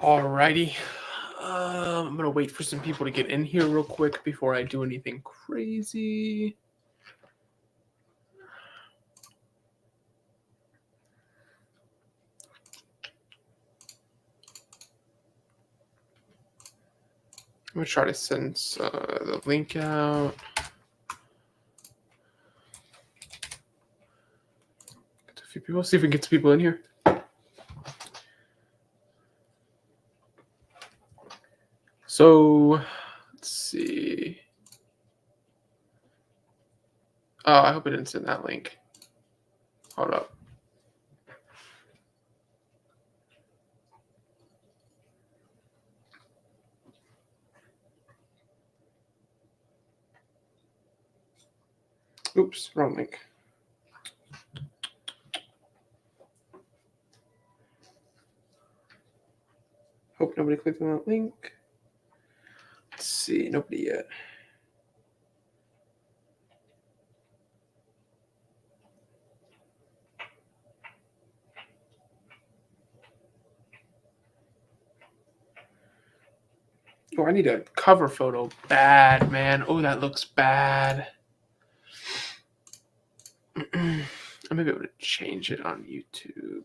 Alrighty. I'm gonna wait for some people to get in here real quick before I do anything crazy. I'm gonna try to send the link out. Get a few people. See if we can get some people in here. So let's see. Oh, I hope I didn't send that link. Hold up. Oops, wrong link. Hope nobody clicked on that link. Let's see, nobody yet. Oh, I need a cover photo. Bad, man. Oh, that looks bad. I may be able to change it on YouTube.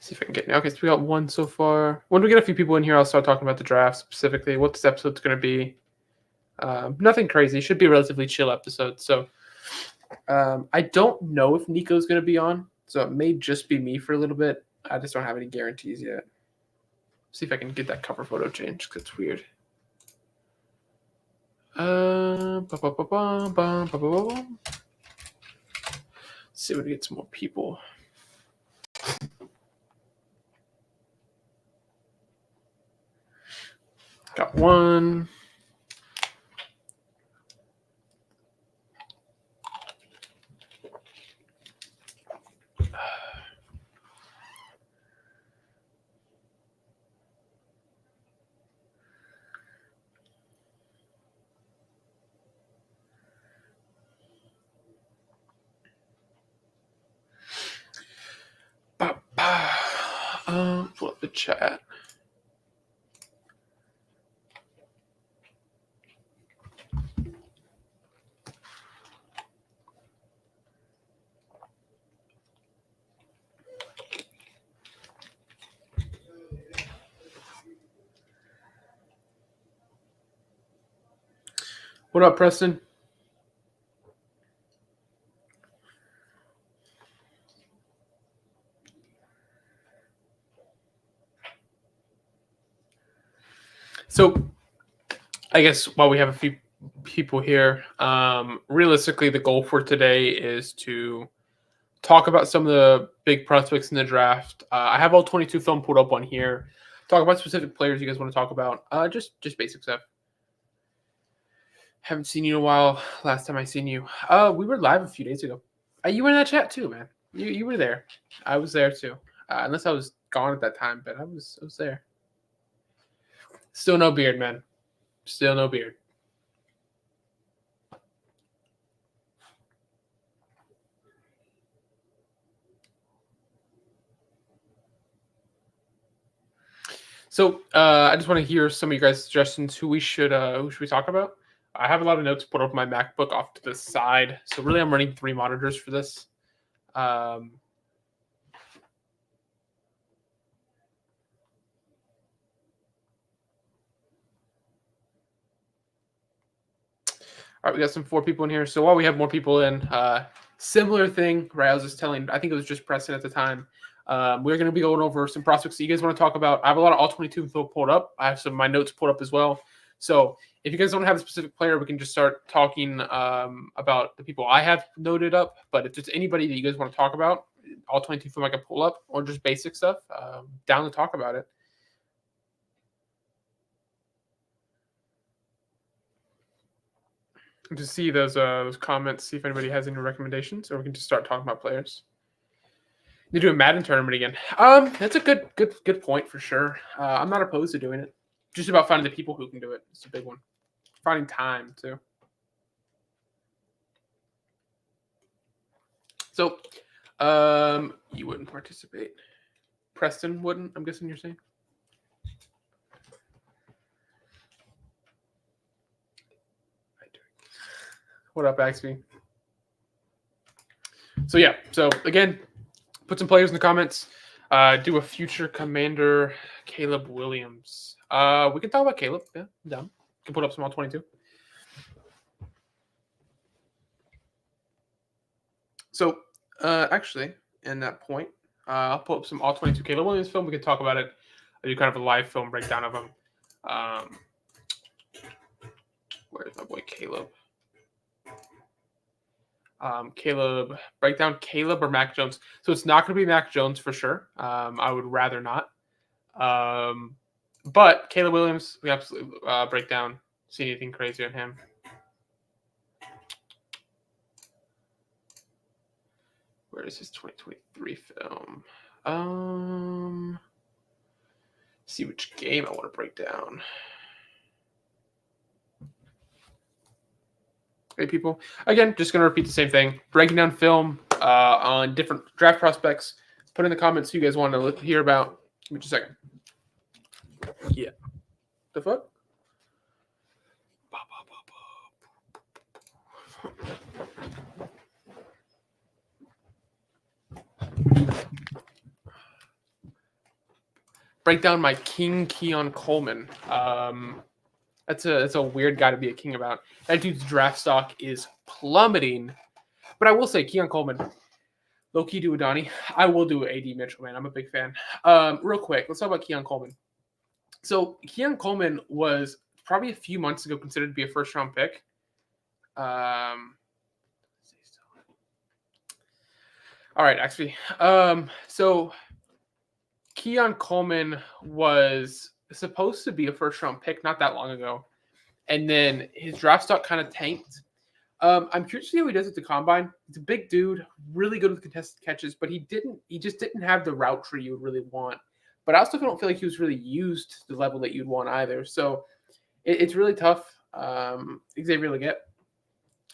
See if I can get. Okay, so we got one so far. When we get a few people in here, I'll start talking about the draft specifically. What this episode's going to be. Nothing crazy. Should be a relatively chill episode. So I don't know if Nico's going to be on. So it may just be me for a little bit. I just don't have any guarantees yet. See if I can get that cover photo changed because it's weird. See if we can get some more people. Got one. Pull up the chat. What up, Preston? So, I guess while we have a few people here, realistically, the goal for today is to talk about some of the big prospects in the draft. I have all 22 film pulled up on here. Talk about specific players you guys want to talk about. Just basic stuff. Haven't seen you in a while. Last time I seen you, we were live a few days ago. You were in that chat too, man. You were there. I was there too. Unless I was gone at that time, but I was there. Still no beard, man. Still no beard. So I just want to hear some of you guys' suggestions. Who should we talk about? I have a lot of notes put up my MacBook off to the side. So really, I'm running 3 monitors for this. All right, we got some 4 people in here. So while we have more people in, similar thing, right? I was just telling, I think it was just Preston at the time. We're going to be going over some prospects that you guys want to talk about. I have a lot of all 22 info pulled up. I have some of my notes pulled up as well. So if you guys don't have a specific player, we can just start talking about the people I have noted up. But if there's anybody that you guys want to talk about, all 22 film I can pull up, or just basic stuff, down to talk about it. To see those comments, see if anybody has any recommendations, or we can just start talking about players. You do a Madden tournament again. That's a good point for sure. I'm not opposed to doing it. Just about finding the people who can do it. It's a big one. finding time too. So, you wouldn't participate. Preston wouldn't. I'm guessing you're saying. What up, Axby? So yeah. So again, put some players in the comments. Do a future commander, Caleb Williams. We can talk about Caleb. Yeah, I'm down. Can put up some all 22. So actually, in that point, I'll pull up some all 22 Caleb Williams film. We can talk about it. I'll do kind of a live film breakdown of him. Where's my boy Caleb? Caleb breakdown Caleb or Mac Jones. So it's not going to be Mac Jones for sure. I would rather not. But Caleb Williams, we absolutely break down. See anything crazy on him? Where is his 2023 film? See which game I want to break down. Hey, people. Again, just going to repeat the same thing. Breaking down film on different draft prospects. Put in the comments who you guys want to hear about. Give me just a second. Yeah. The fuck? Break down my king, Keon Coleman. That's a weird guy to be a king about. That dude's draft stock is plummeting. But I will say, Keon Coleman, low-key Duodani. I will do AD Mitchell, man. I'm a big fan. Real quick, let's talk about Keon Coleman. So Keon Coleman was probably a few months ago considered to be a first-round pick. All right, actually. So Keon Coleman was supposed to be a first-round pick not that long ago, and then his draft stock kind of tanked. I'm curious to see how he does at the combine. He's a big dude, really good with contested catches, but he just didn't have the route tree you would really want. But I also don't feel like he was really used to the level that you'd want either. So it's really tough. Xavier Legette,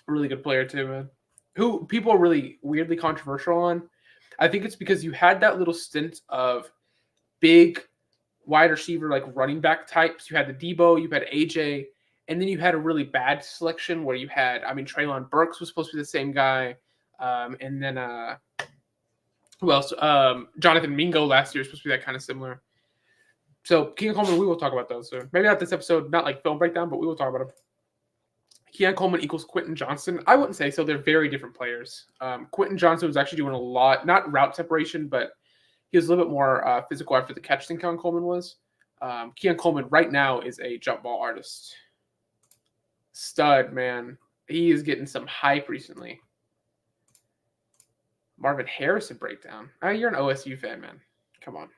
really good player too, man. Who people are really weirdly controversial on. I think it's because you had that little stint of big wide receiver, like running back types. You had the Debo, you had AJ, and then you had a really bad selection where you had, Treylon Burks was supposed to be the same guy. And then who else? Jonathan Mingo last year was supposed to be that kind of similar. So Keon Coleman, we will talk about those soon. Maybe not this episode, not like film breakdown, but we will talk about him. Keon Coleman equals Quentin Johnson. I wouldn't say so. They're very different players. Quentin Johnson was actually doing a lot, not route separation, but he was a little bit more physical after the catch than Keon Coleman was. Keon Coleman right now is a jump ball artist. Stud, man. He is getting some hype recently. Marvin Harrison breakdown. Oh, you're an OSU fan, man. Come on.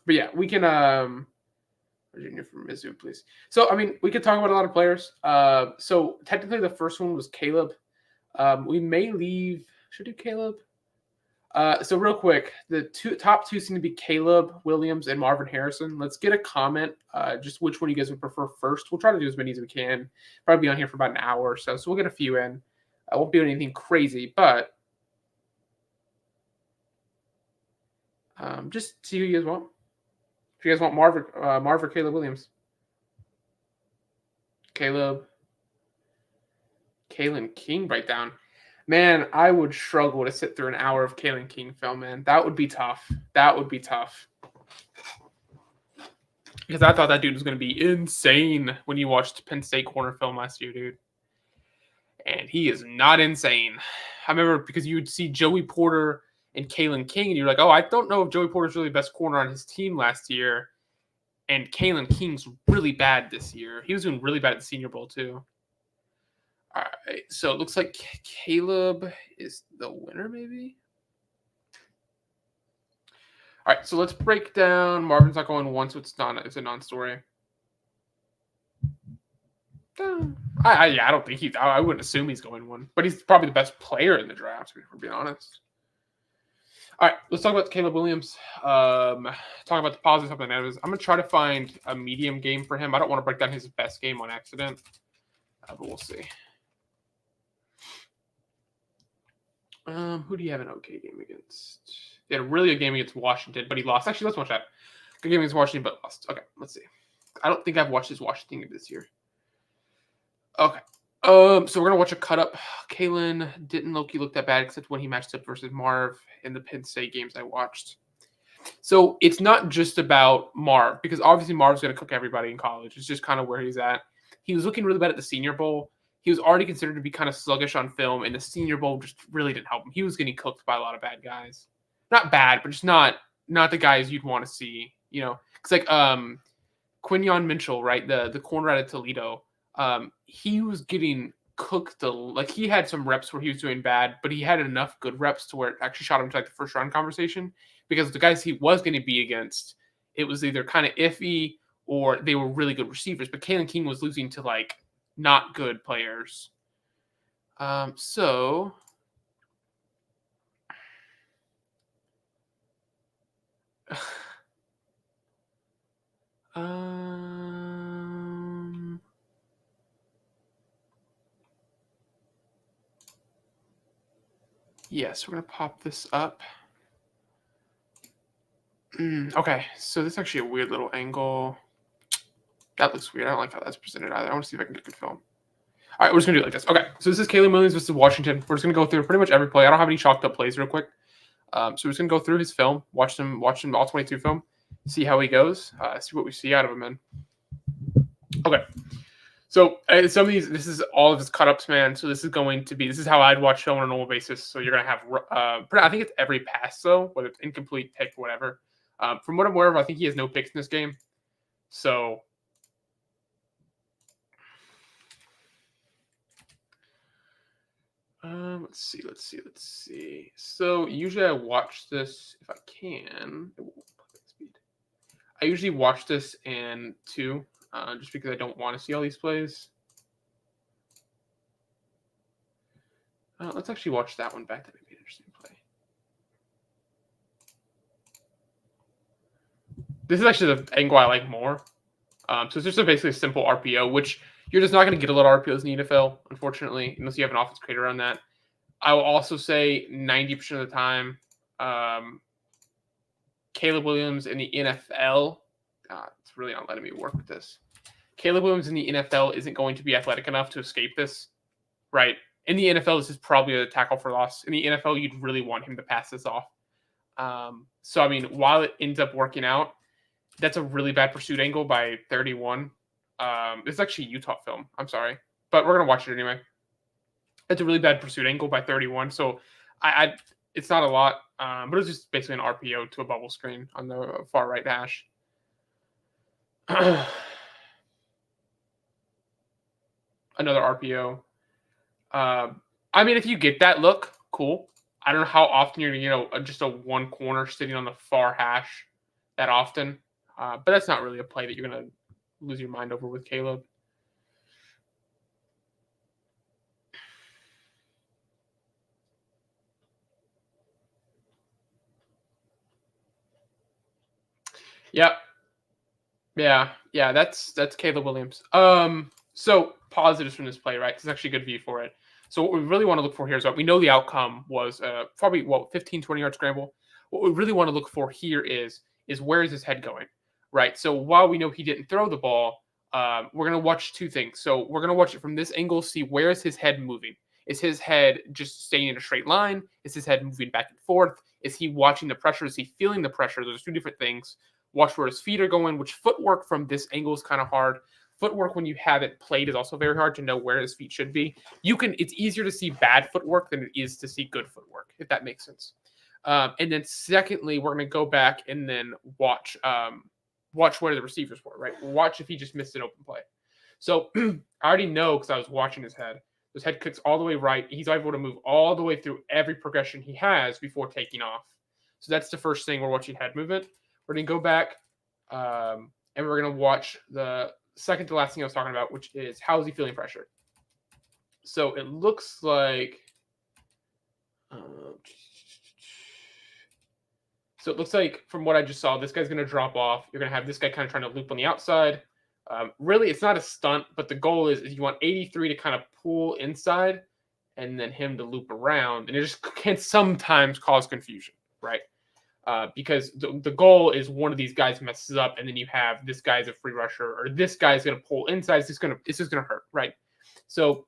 But yeah, we can Virginia from Mizzou, please. So, we could talk about a lot of players. So technically the first one was Caleb. We may leave. Should we do Caleb? So real quick, the top two seem to be Caleb Williams and Marvin Harrison. Let's get a comment, just which one you guys would prefer first. We'll try to do as many as we can. Probably be on here for about an hour or so. So we'll get a few in. I won't be doing anything crazy, but just see who you guys want. If you guys want Marv or Caleb Williams. Kalen King breakdown. Man, I would struggle to sit through an hour of Kalen King film, man. That would be tough. Because I thought that dude was going to be insane when you watched Penn State corner film last year, dude. And he is not insane. I remember because you would see Joey Porter and Kalen King, and you're like, oh, I don't know if Joey Porter's really the best corner on his team last year. And Kalen King's really bad this year. He was doing really bad at the Senior Bowl, too. All right, so it looks like Caleb is the winner, maybe? All right, so let's break down. Marvin's not going one, so it's a non-story. I don't think I wouldn't assume he's going one, but he's probably the best player in the draft, if we're being honest. All right, let's talk about Caleb Williams. Talking about the positives and the negatives. I'm gonna try to find a medium game for him. I don't want to break down his best game on accident, but we'll see. Who do you have an okay game against? He had a really good game against Washington, but he lost. Actually, let's watch that. Good game against Washington, but lost. Okay, let's see. I don't think I've watched his Washington game this year. Okay. So we're gonna watch a cut up. Kalen didn't look that bad except when he matched up versus Marv in the Penn State games I watched. So it's not just about Marv because obviously Marv's gonna cook everybody in college. It's just kind of where he's at. He was looking really bad at the Senior Bowl. He was already considered to be kind of sluggish on film, and the Senior Bowl just really didn't help him. He was getting cooked by a lot of bad guys. Not bad, but just not the guys you'd want to see. You know, it's like Quinyon Mitchell, right? The corner out of Toledo. He was getting cooked. Like he had some reps where he was doing bad, but he had enough good reps to where it actually shot him to like the first round conversation because the guys he was going to be against, it was either kind of iffy or they were really good receivers. But Kalen King was losing to like not good players. So yes, we're gonna pop this up. Okay, so this is actually a weird little angle. That looks weird. I don't like how that's presented either. I want to see if I can get a good film. All right, we're just gonna do it like this. Okay, so this is Caleb Williams versus Washington. We're just gonna go through pretty much every play. I don't have any chalked up plays real quick. So we're just gonna go through his film, watch him all 22 film, see how he goes, see what we see out of him. Man. Okay. So some of these, this is all of his cut ups, man. So this is how I'd watch film on a normal basis. So you're gonna have, I think it's every pass though, whether it's incomplete, pick, whatever. From what I'm aware of, I think he has no picks in this game. So let's see. So usually I watch this if I can. I usually watch this in 2, just because I don't want to see all these plays. Let's actually watch that one back. That would be an interesting play. This is actually the angle I like more. So it's just basically a simple RPO, which you're just not going to get a lot of RPOs in the NFL, unfortunately, unless you have an offense creator on that. I will also say 90% of the time, Caleb Williams in the NFL, it's really not letting me work with this. Caleb Williams in the NFL isn't going to be athletic enough to escape this, right? In the NFL, this is probably a tackle for loss. In the NFL, you'd really want him to pass this off. So, I mean, while it ends up working out, that's a really bad pursuit angle by 31. It's actually Utah film. I'm sorry. But we're going to watch it anyway. It's a really bad pursuit angle by 31. So, it's not a lot, but it's just basically an RPO to a bubble screen on the far right hash. Another RPO. I mean, if you get that look, cool. I don't know how often you're, just a one corner sitting on the far hash that often. But that's not really a play that you're going to lose your mind over with Caleb. Yep. Yeah. That's Caleb Williams. So positives from this play, right? It's actually a good view for it. So what we really want to look for here is what we know the outcome was probably 15, 20-yard scramble. What we really want to look for here is where is his head going, right? So while we know he didn't throw the ball, we're going to watch 2 things. So we're going to watch it from this angle, see where is his head moving. Is his head just staying in a straight line? Is his head moving back and forth? Is he watching the pressure? Is he feeling the pressure? There's 2 different things. Watch where his feet are going, which footwork from this angle is kind of hard. Footwork when you have it played is also very hard to know where his feet should be. It's easier to see bad footwork than it is to see good footwork, if that makes sense. And then secondly, we're going to go back and then watch where the receivers were, right? Watch if he just missed an open play. So I already know because I was watching his head. His head kicks all the way right. He's able to move all the way through every progression he has before taking off. So that's the first thing we're watching head movement. We're going to go back and we're going to watch the second to last thing I was talking about, which is how is he feeling pressure? So it looks like So it looks like from what I just saw, this guy's going to drop off. You're going to have this guy kind of trying to loop on the outside. Really, it's not a stunt, but the goal is you want 83 to kind of pull inside and then him to loop around. And it just can sometimes cause confusion, right? Because the goal is one of these guys messes up, and then you have this guy's a free rusher, or this guy's going to pull inside. It's just going to hurt, right? So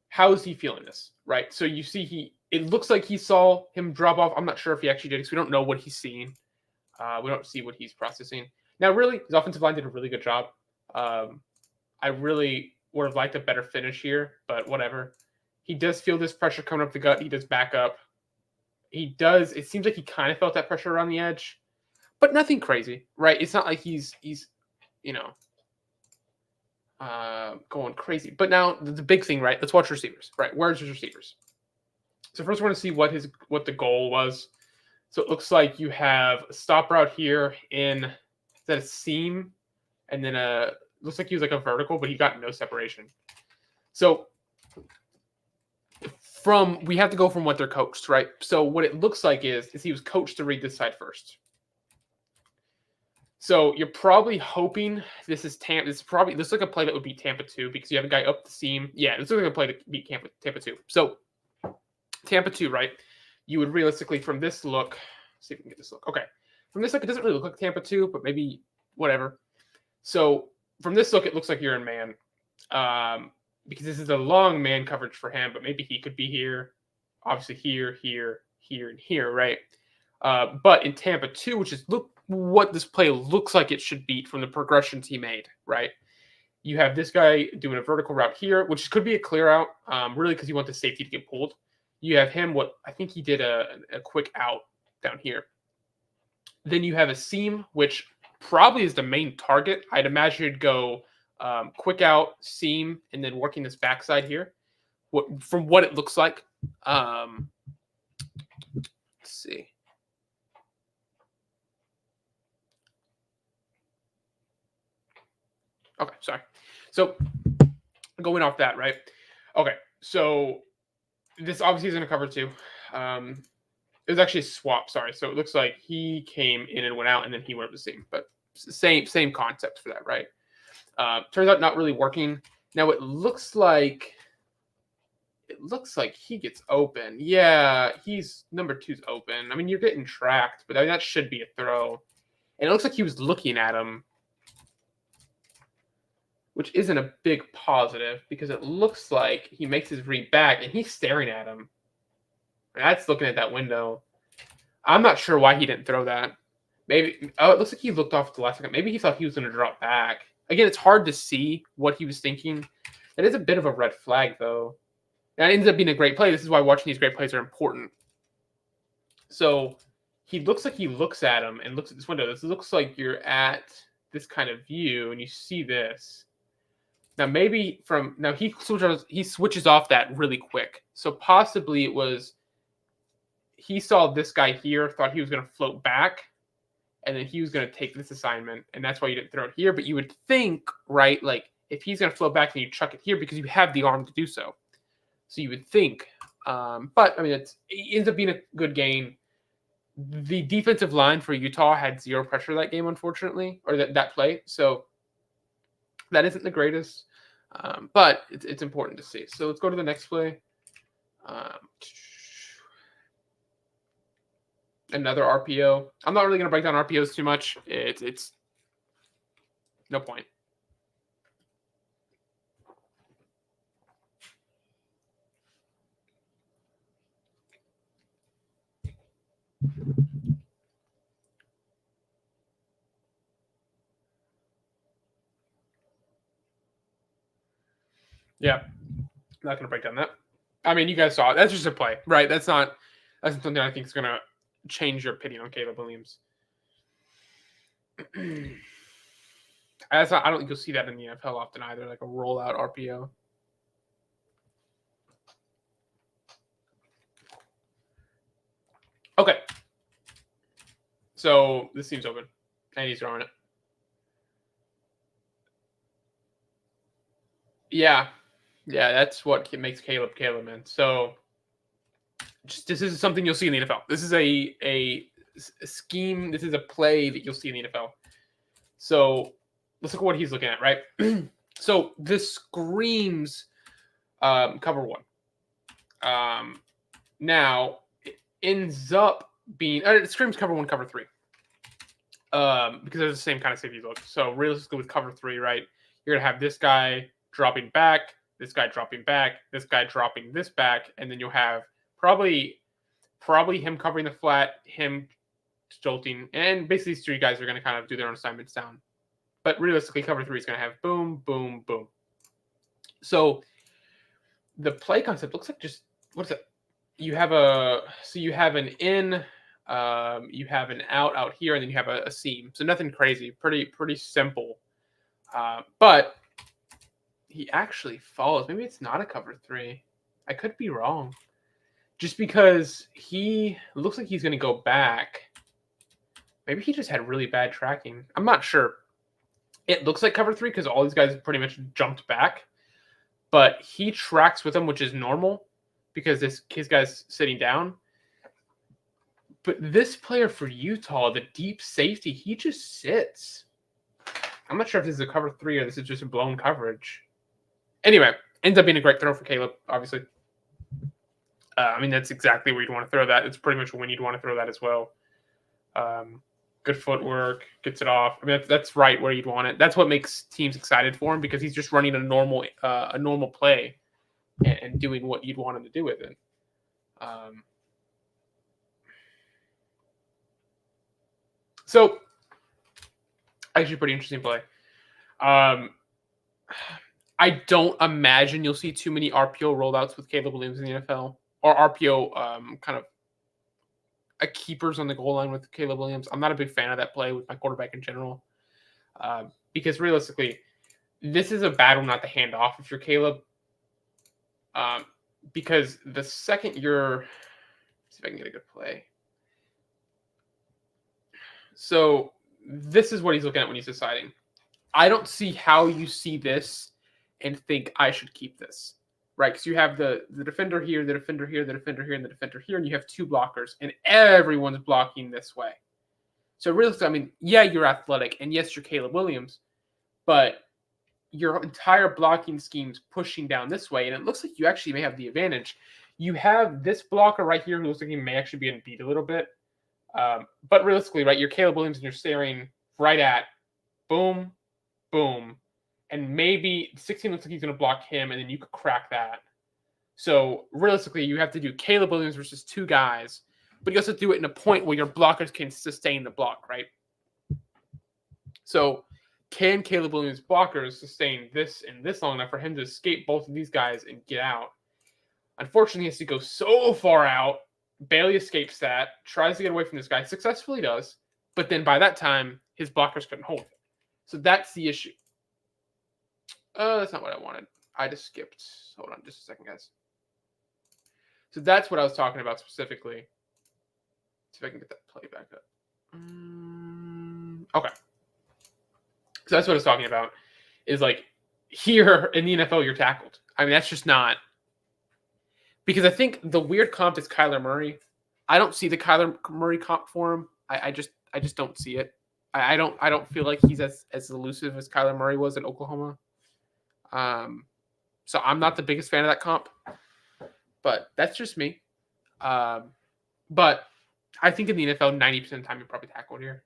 how is he feeling this, right? So you see it looks like he saw him drop off. I'm not sure if he actually did because we don't know what he's seeing. We don't see what he's processing. Now, really, his offensive line did a really good job. I really would have liked a better finish here, but whatever. He does feel this pressure coming up the gut. He does back up. He does. It seems like he kind of felt that pressure around the edge, but nothing crazy, right? It's not like he's going crazy. But now the big thing, right? Let's watch receivers, right? Where's his receivers? So first, we want to see what the goal was. So it looks like you have a stop route here in, is that a seam? And then looks like he was like a vertical, but he got no separation. So we have to go from what they're coached, right? So what it looks like is he was coached to read this side first. So you're probably hoping this is Tampa. This looks like a play that would beat Tampa 2 because you have a guy up the seam. Yeah, this looks like a play to beat Tampa 2. So Tampa 2, right? You would realistically, from this look, see if we can get this look. Okay. From this look, it doesn't really look like Tampa 2, but maybe whatever. So from this look, it looks like you're in man. Because this is a long man coverage for him, but maybe he could be here. Obviously here, here, here, and here, right? But in Tampa 2, which is what this play looks like it should beat from the progressions he made, right? You have this guy doing a vertical route here, which could be a clear out, really because you want the safety to get pulled. You have him, I think he did a quick out down here. Then you have a seam, which probably is the main target. I'd imagine it'd go quick out, seam, and then working this backside here. From what it looks like. Let's see. Okay, sorry. So going off that, right? Okay, so this obviously is going to cover 2. It was actually a swap, sorry. So it looks like he came in and went out, and then he went up the seam. But same concept for that, right? Turns out not really working. Now it looks like he gets open. Yeah, he's number 2's open. I mean, you're getting tracked, but that should be a throw. And it looks like he was looking at him, which isn't a big positive because it looks like he makes his read back and he's staring at him. That's looking at that window. I'm not sure why he didn't throw that. Maybe it looks like he looked off at the last second. Maybe he thought he was going to drop back. Again, it's hard to see what he was thinking. That is a bit of a red flag, though. That ends up being a great play. This is why watching these great plays are important. So he looks like he looks at him and looks at this window. This looks like you're at this kind of view, and you see this. Now maybe he switches off that really quick. So possibly it was he saw this guy here, thought he was going to float back, and then he was going to take this assignment, and that's why you didn't throw it here. But you would think, right, like if he's going to float back, then you chuck it here because you have the arm to do so. So you would think. But, I mean, it ends up being a good game. The defensive line for Utah had 0 pressure that game, unfortunately, or that play. So that isn't the greatest. But it's important to see. So let's go to the next play. Another RPO. I'm not really going to break down RPOs too much. It's no point. Yeah, I'm not going to break down that. I mean, you guys saw it. That's just a play, right? That's not something I think is going to change your opinion on Caleb Williams. I don't think you'll see that in the NFL often either, like a rollout RPO. Okay. So this seems open, and he's throwing it. Yeah, that's what makes Caleb, man. So this is something you'll see in the NFL. This is a a scheme. This is a play that you'll see in the NFL. So let's look at what he's looking at, right? So this screams cover one. Now it ends up being it screams cover one, cover three. Because they're the same kind of safety look. So realistically, with cover three, right, you're gonna have this guy dropping back, this guy dropping back, this guy dropping this back, and then you'll have probably him covering the flat, him jolting, and basically these three guys are gonna kind of do their own assignments down. But realistically, cover three is gonna have boom, boom, boom. So the play concept looks like just what's it? You have an in, you have an out here, and then you have a seam. So nothing crazy, pretty simple. But he actually follows. Maybe it's not a cover three. I could be wrong. Just because he looks like he's going to go back. Maybe he just had really bad tracking. I'm not sure. It looks like cover three because all these guys pretty much jumped back. But he tracks with them, which is normal because his guy's sitting down. But this player for Utah, the deep safety, he just sits. I'm not sure if this is a cover three or this is just a blown coverage. Anyway, ends up being a great throw for Caleb, obviously. I mean, that's exactly where you'd want to throw that. It's pretty much when you'd want to throw that as well. Good footwork, gets it off. I mean, that's right where you'd want it. That's what makes teams excited for him because he's just running a normal play and doing what you'd want him to do with it. So, actually, pretty interesting play. I don't imagine you'll see too many RPO rollouts with Caleb Williams in the NFL or RPO kind of keepers on the goal line with Caleb Williams. I'm not a big fan of that play with my quarterback in general because realistically, this is a bad one not to hand off if you're Caleb. Because the second you're, see if I can get a good play. So this is what he's looking at when he's deciding. I don't see how you see this and think I should keep this, right? Because you have the defender here, the defender here, the defender here, and the defender here, and you have two blockers, and everyone's blocking this way. So realistically, I mean, yeah, you're athletic, and yes, you're Caleb Williams, but your entire blocking scheme's pushing down this way, and it looks like you actually may have the advantage. You have this blocker right here who looks like he may actually be getting beat a little bit. But realistically, right, you're Caleb Williams and you're staring right at boom, boom, and maybe 16 looks like he's going to block him, and then you could crack that. So realistically, you have to do Caleb Williams versus two guys, but you also do it in a point where your blockers can sustain the block, right? So can Caleb Williams' blockers sustain this and this long enough for him to escape both of these guys and get out? Unfortunately, he has to go so far out. Bailey escapes that, tries to get away from this guy, successfully does, but then by that time, his blockers couldn't hold it. So that's the issue. That's not what I wanted. I just skipped. Hold on just a second, guys. So that's what I was talking about specifically. See if I can get that play back up. Okay. So that's what I was talking about. Is like here in the NFL, you're tackled. I mean, that's just not. Because I think the weird comp is Kyler Murray. I don't see the Kyler Murray comp for him. I just don't see it. I don't feel like he's as elusive as Kyler Murray was at Oklahoma. So I'm not the biggest fan of that comp, but that's just me. But I think in the NFL, 90% of the time you're probably tackled here,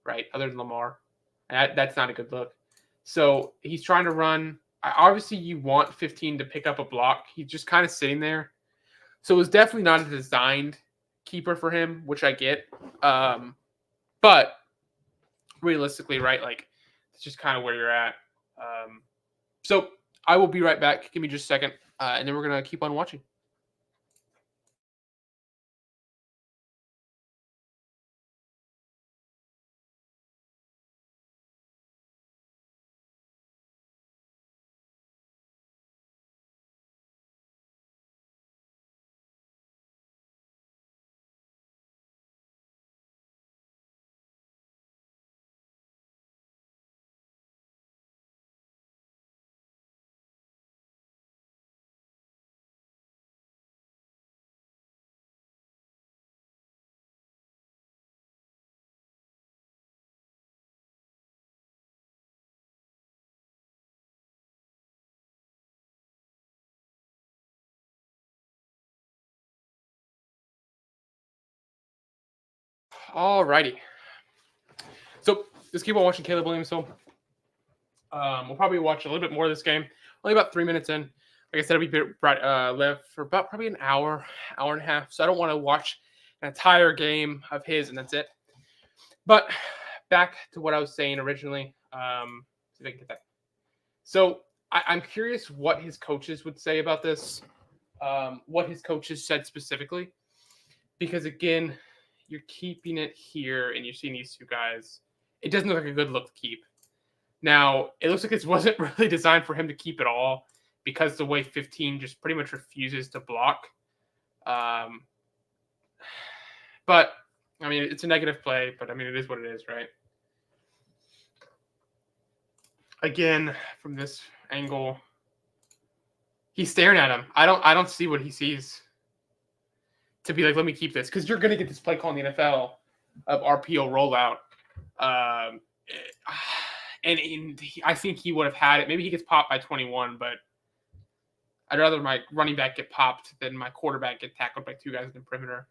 right? Other than Lamar, that's not a good look. So he's trying to run. Obviously, you want 15 to pick up a block. He's just kind of sitting there. So it was definitely not a designed keeper for him, which I get. But realistically, right, like it's just kind of where you're at. So I will be right back. Give me just a second, and then we're going to keep on watching. Alrighty. So just keep on watching Caleb Williams. So we'll probably watch a little bit more of this game. Only about 3 minutes in. Like I said, we live for about probably an hour, hour and a half. So I don't want to watch an entire game of his and that's it. But back to what I was saying originally. See if I can get that. So I'm curious what his coaches would say about this. What his coaches said specifically. Because again, you're keeping it here and you're seeing these two guys. It doesn't look like a good look to keep. Now, it looks like this wasn't really designed for him to keep at all because the way 15 just pretty much refuses to block. But, I mean, it's a negative play, but, I mean, it is what it is, right? Again, from this angle, he's staring at him. I don't see what he sees to be like, let me keep this. Because you're going to get this play call in the NFL of RPO rollout. I think he would have had it. Maybe he gets popped by 21, but I'd rather my running back get popped than my quarterback get tackled by two guys in the perimeter.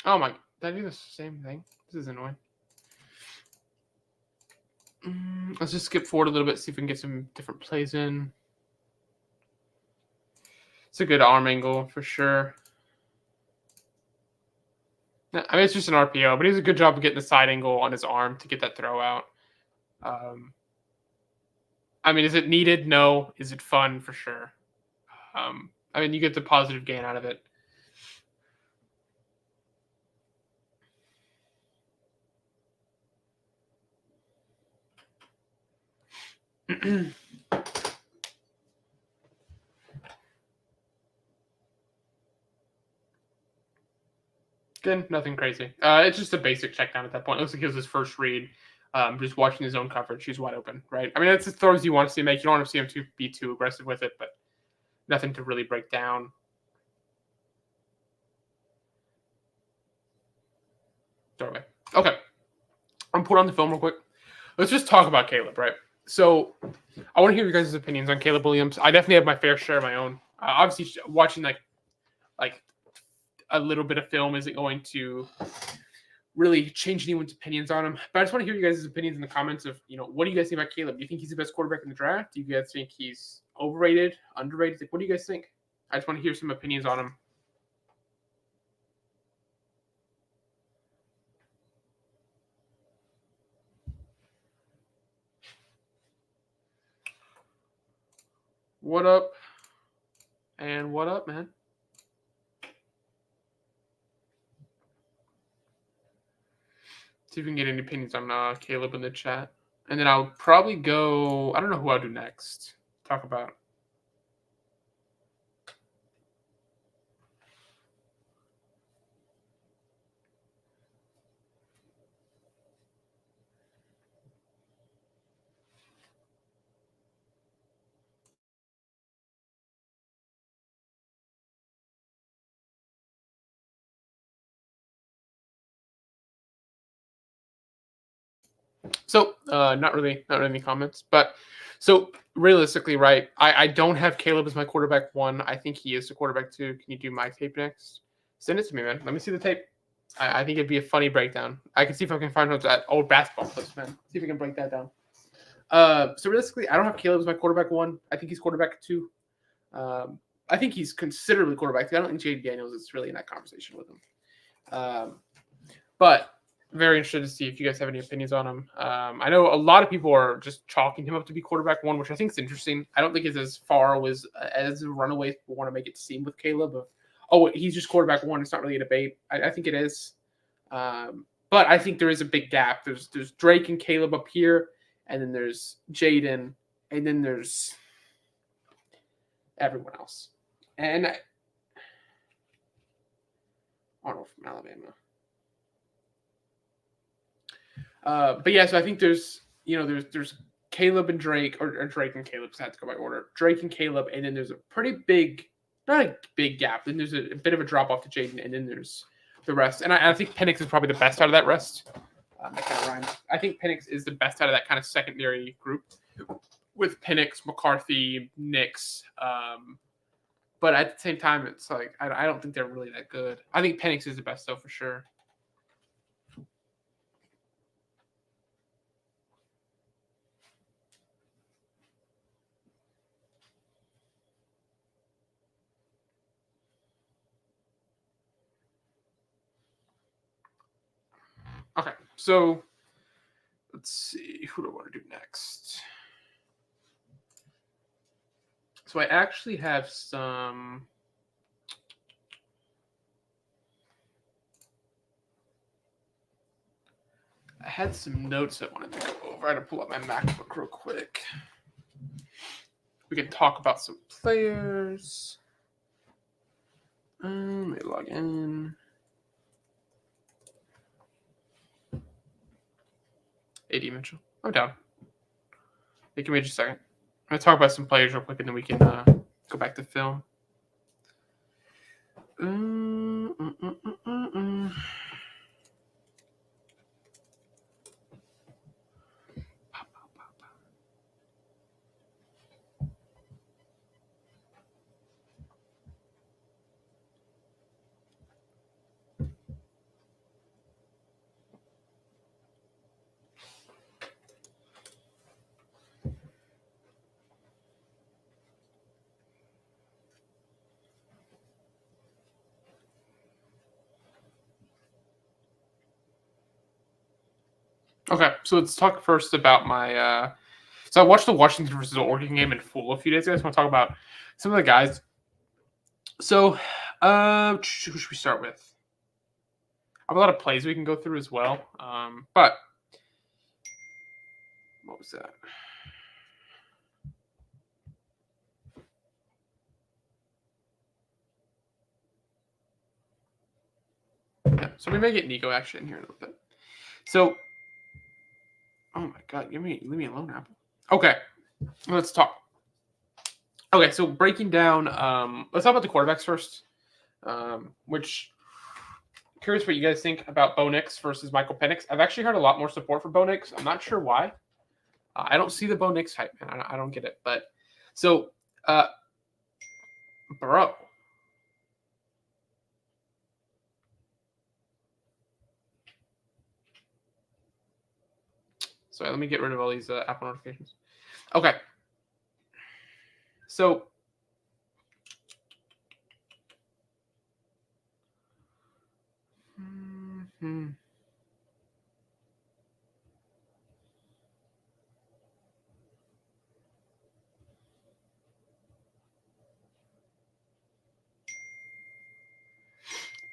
Oh my, did I do the same thing? This is annoying. Let's just skip forward a little bit, see if we can get some different plays in. It's a good arm angle for sure. I mean, it's just an RPO, but he does a good job of getting the side angle on his arm to get that throw out. I mean, is it needed? No. Is it fun? For sure. I mean, you get the positive gain out of it. Again, nothing crazy. It's just a basic check down at that point. It looks like it was his first read. Just watching his own coverage. He's wide open, right? I mean, it's the throws you want to see him make. You don't want to see him be too aggressive with it, but nothing to really break down. Doorway. Okay. I'm put on the film real quick. Let's just talk about Caleb, right? So I want to hear your guys' opinions on Caleb Williams. I definitely have my fair share of my own. Obviously, watching like a little bit of film isn't going to really change anyone's opinions on him. But I just want to hear you guys' opinions in the comments of, what do you guys think about Caleb? Do you think he's the best quarterback in the draft? Do you guys think he's overrated, underrated? Like, what do you guys think? I just want to hear some opinions on him. What up? And what up, man? See if we can get any opinions on Caleb in the chat. And then I'll probably go, I don't know who I'll do next. Talk about. So, not really any comments, but so realistically, right? I don't have Caleb as my quarterback one. I think he is the quarterback two. Can you do my tape next? Send it to me, man. Let me see the tape. I think it'd be a funny breakdown. I can see if I can find that old basketball clips, man. See if we can break that down. So realistically, I don't have Caleb as my quarterback one. I think he's quarterback two. I think he's considerably quarterback two. I don't think Jayden Daniels is really in that conversation with him. But very interested to see if you guys have any opinions on him. I know a lot of people are just chalking him up to be quarterback one, which I think is interesting. I don't think it's as far as runaways people want to make it seem with Caleb of, oh, he's just quarterback one. It's not really a debate. I think it is. But I think there is a big gap. There's Drake and Caleb up here, and then there's Jayden, and then there's everyone else. And Arnold from Alabama. But yeah, so I think there's Caleb and Drake, or Drake and Caleb, because I have to go by order. Drake and Caleb, and then there's a pretty big, not a big gap. Then there's a bit of a drop off to Jayden, and then there's the rest. And I think Penix is probably the best out of that rest. That kind of rhymes. I think Penix is the best out of that kind of secondary group. with Penix, McCarthy, Nix. But at the same time, it's like I don't think they're really that good. I think Penix is the best though for sure. Okay, so let's see, who do I want to do next? So I actually have some. I had some notes I wanted to go over. I had to pull up my MacBook real quick. We can talk about some players. Let me log in. AD Mitchell. I'm down. Hey, give me just a second. I'm going to talk about some players real quick, and then we can go back to film. Okay, so let's talk first about my. So I watched the Washington versus Oregon game in full a few days ago. I just want to talk about some of the guys. So, who should we start with? I have a lot of plays we can go through as well. But what was that? Yeah, so we may get Nico actually in here in a little bit. So, oh my God, leave me alone, Apple. Okay, let's talk. Okay, so breaking down, let's talk about the quarterbacks first. Which curious what you guys think about Bo Nix versus Michael Penix. I've actually heard a lot more support for Bo Nix. I'm not sure why. I don't see the Bo Nix hype, man. I don't get it. But so, bro. Sorry, let me get rid of all these Apple notifications. Okay. So,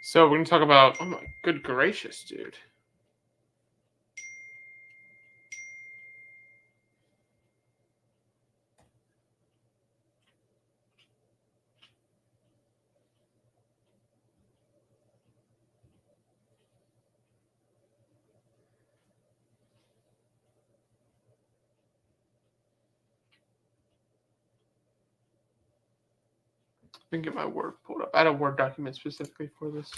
So we're gonna talk about. Oh my good gracious, dude. Let me get my Word pulled up. I had a Word document specifically for this.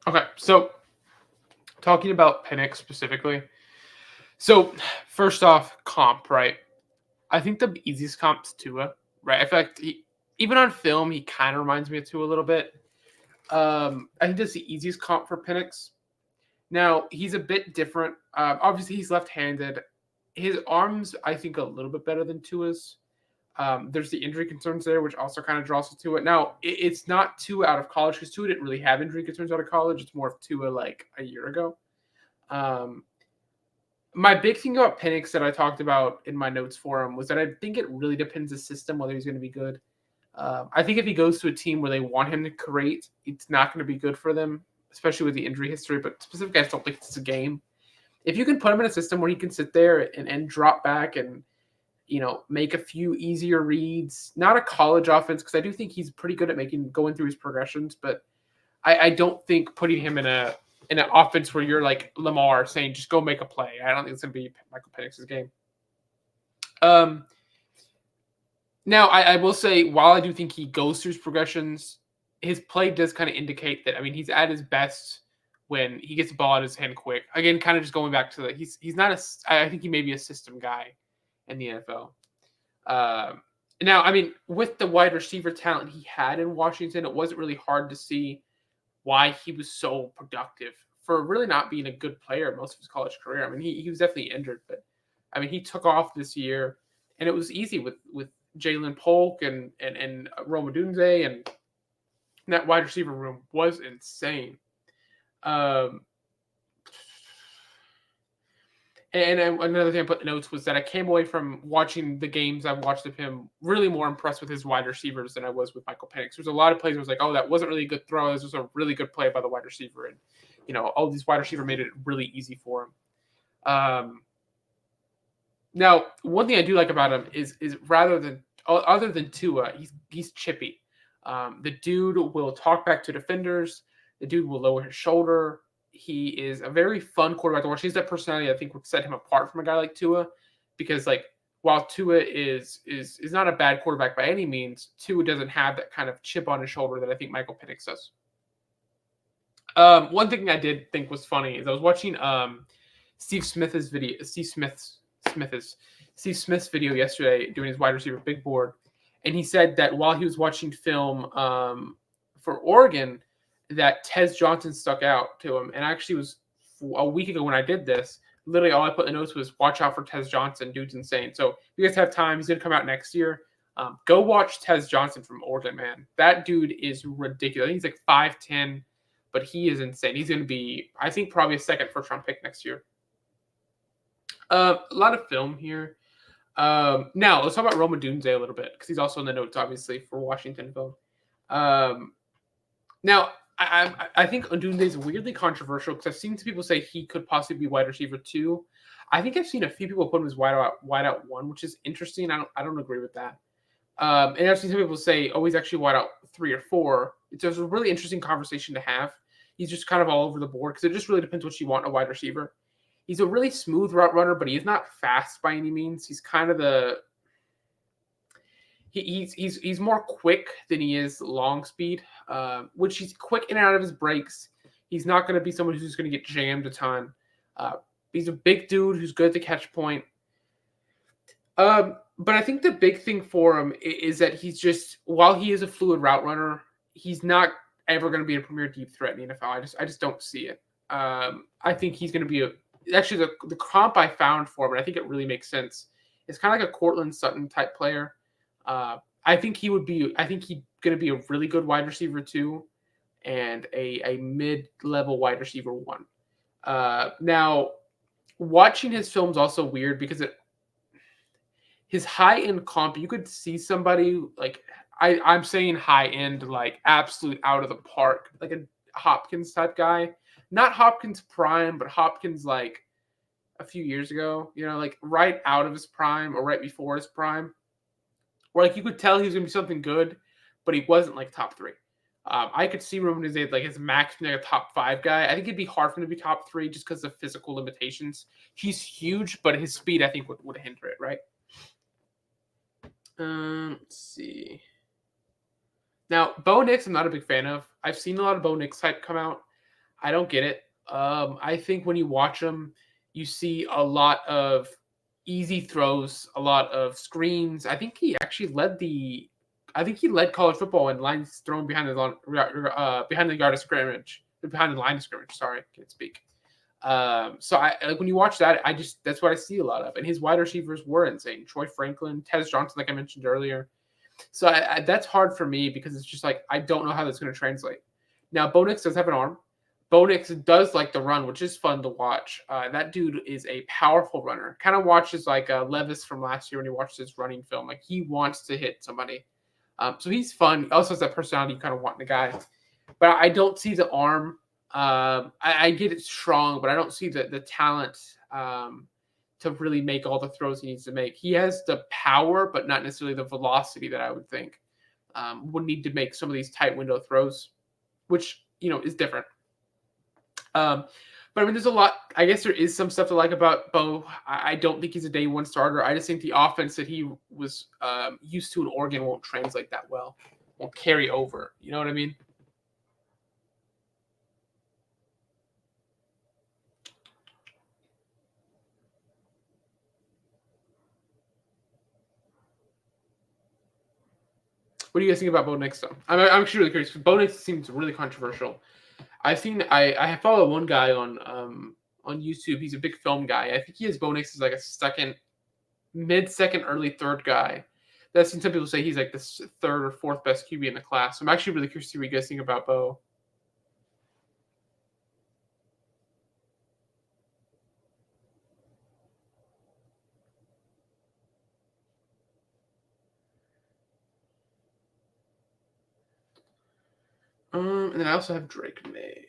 Okay, so talking about Penix specifically. So first off, comp, right? I think the easiest comp's Tua, right? I feel like even on film, he kind of reminds me of Tua a little bit. I think that's the easiest comp for Penix. Now he's a bit different. Obviously, he's left-handed. His arms, I think, a little bit better than Tua's. There's the injury concerns there, which also kind of draws us to it. Now, it's not Tua out of college because Tua didn't really have injury concerns out of college. It's more of Tua like a year ago. My big thing about Penix that I talked about in my notes for him was that I think it really depends the system whether he's going to be good. I think if he goes to a team where they want him to create, it's not going to be good for them, especially with the injury history. But specifically, I just don't think it's a game. If you can put him in a system where he can sit there and drop back and make a few easier reads. Not a college offense, because I do think he's pretty good at going through his progressions, but I don't think putting him in an offense where you're like Lamar saying just go make a play. I don't think it's gonna be Michael Penix's game. Now I will say, while I do think he goes through his progressions, his play does kind of indicate that. I mean, he's at his best when he gets the ball out of his hand quick. Again, kind of just going back to he's not I think he may be a system guy in the NFL. Now, I mean, with the wide receiver talent he had in Washington, it wasn't really hard to see why he was so productive for really not being a good player most of his college career. I mean, he was definitely injured, but I mean, he took off this year, and it was easy with Jalen Polk and Rome Odunze, and that wide receiver room was insane. And another thing I put in notes was that I came away from watching the games I've watched of him really more impressed with his wide receivers than I was with Michael Penix. There's a lot of plays where I was like, oh, that wasn't really a good throw. This was a really good play by the wide receiver. And, all these wide receiver made it really easy for him. Now, one thing I do like about him is other than Tua, he's chippy. The dude will talk back to defenders. The dude will lower his shoulder. He is a very fun quarterback to watch. He's that personality I think would set him apart from a guy like Tua, because while Tua is not a bad quarterback by any means, Tua doesn't have that kind of chip on his shoulder that I think Michael Penix does. One thing I did think was funny is I was watching Steve Smith's video yesterday doing his wide receiver big board, and he said that while he was watching film for Oregon, that Tez Johnson stuck out to him. And actually was a week ago when I did this, literally all I put in the notes was watch out for Tez Johnson. Dude's insane. So if you guys have time, he's going to come out next year. Go watch Tez Johnson from Oregon, man. That dude is ridiculous. I think he's like 5'10", but he is insane. He's going to be, I think, probably a second first-round pick next year. A lot of film here. Now, let's talk about Rome Odunze a little bit, because he's also in the notes, obviously, for Washington film. Now, I think Odunze is weirdly controversial, because I've seen some people say he could possibly be wide receiver 2. I think I've seen a few people put him as wide out 1, which is interesting. I don't agree with that. And I've seen some people say, oh, he's actually wide out 3 or 4. It's a really interesting conversation to have. He's just kind of all over the board, because it just really depends what you want in a wide receiver. He's a really smooth route runner, but he is not fast by any means. He's kind of he's more quick than he is long speed, which he's quick in and out of his breaks. He's not going to be someone who's going to get jammed a ton. He's a big dude who's good at the catch point. But I think the big thing for him is that he's just, while he is a fluid route runner, he's not ever going to be a premier deep threat in the NFL. I just don't see it. I think he's going to be actually the comp I found for him, and I think it really makes sense. It's kind of like a Courtland Sutton type player. I think he's going to be a really good wide receiver 2 and a mid-level wide receiver 1. Now, watching his film's also weird, because his high-end comp, you could see somebody like, I'm saying high-end, like absolute out of the park, like a Hopkins type guy. Not Hopkins prime, but Hopkins like a few years ago, like right out of his prime or right before his prime. Where like you could tell he was going to be something good, but he wasn't like top 3. I could see Roman Odunze like his max being like a top 5 guy. I think it'd be hard for him to be top 3 just because of physical limitations. He's huge, but his speed I think would hinder it, right? Let's see. Now, Bo Nix, I'm not a big fan of. I've seen a lot of Bo Nix hype come out. I don't get it. I think when you watch him, you see a lot of easy throws, a lot of screens. I think he actually led college football in lines thrown behind the line of scrimmage. Sorry, can't speak. So I like when you watch that, that's what I see a lot of. And his wide receivers were insane. Troy Franklin, Tez Johnson, like I mentioned earlier. So that's hard for me, because it's just like I don't know how that's going to translate. Now, Bo Nix does have an arm. Bo Nix does like to run, which is fun to watch. That dude is a powerful runner. Kind of watches like Levis from last year when he watched his running film. Like he wants to hit somebody. So he's fun. He also has that personality you kind of want in a guy. But I don't see the arm. I get it strong, but I don't see the talent to really make all the throws he needs to make. He has the power, but not necessarily the velocity that I would think would need to make some of these tight window throws, which is different. But I mean, there's a lot. I guess there is some stuff to like about Bo. I don't think he's a day one starter. I just think the offense that he was used to in Oregon won't translate that well, won't carry over. You know what I mean? What do you guys think about Bo Nix, though? I'm actually really curious. Bo Nix seems really controversial. I follow one guy on YouTube. He's a big film guy. I think he has Bo Nix as like a mid-second, early third guy. I've seen some people say he's like the third or fourth best QB in the class. So I'm actually really curious to see what you guys think about Bo. And then I also have Drake May.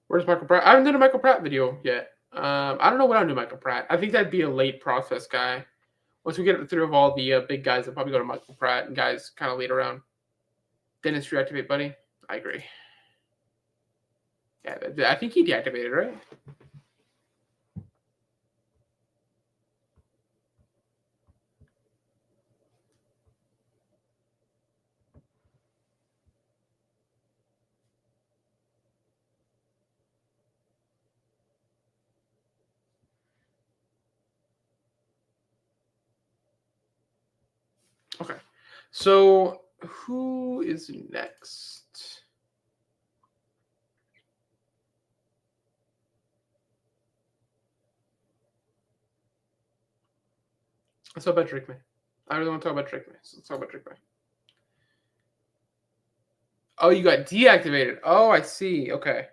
Where's Michael Pratt? I haven't done a Michael Pratt video yet. I don't know what I'll do Michael Pratt. I think that'd be a late process guy. Once we get through of all the big guys, I'll probably go to Michael Pratt and guys kind of late around. Dennis reactivate, buddy. I agree. Yeah, I think he deactivated, right? Okay. So who is next? Let's talk about Drake May. I really want to talk about Drake May. So let's talk about Drake May. Oh, you got deactivated. Oh, I see. Okay.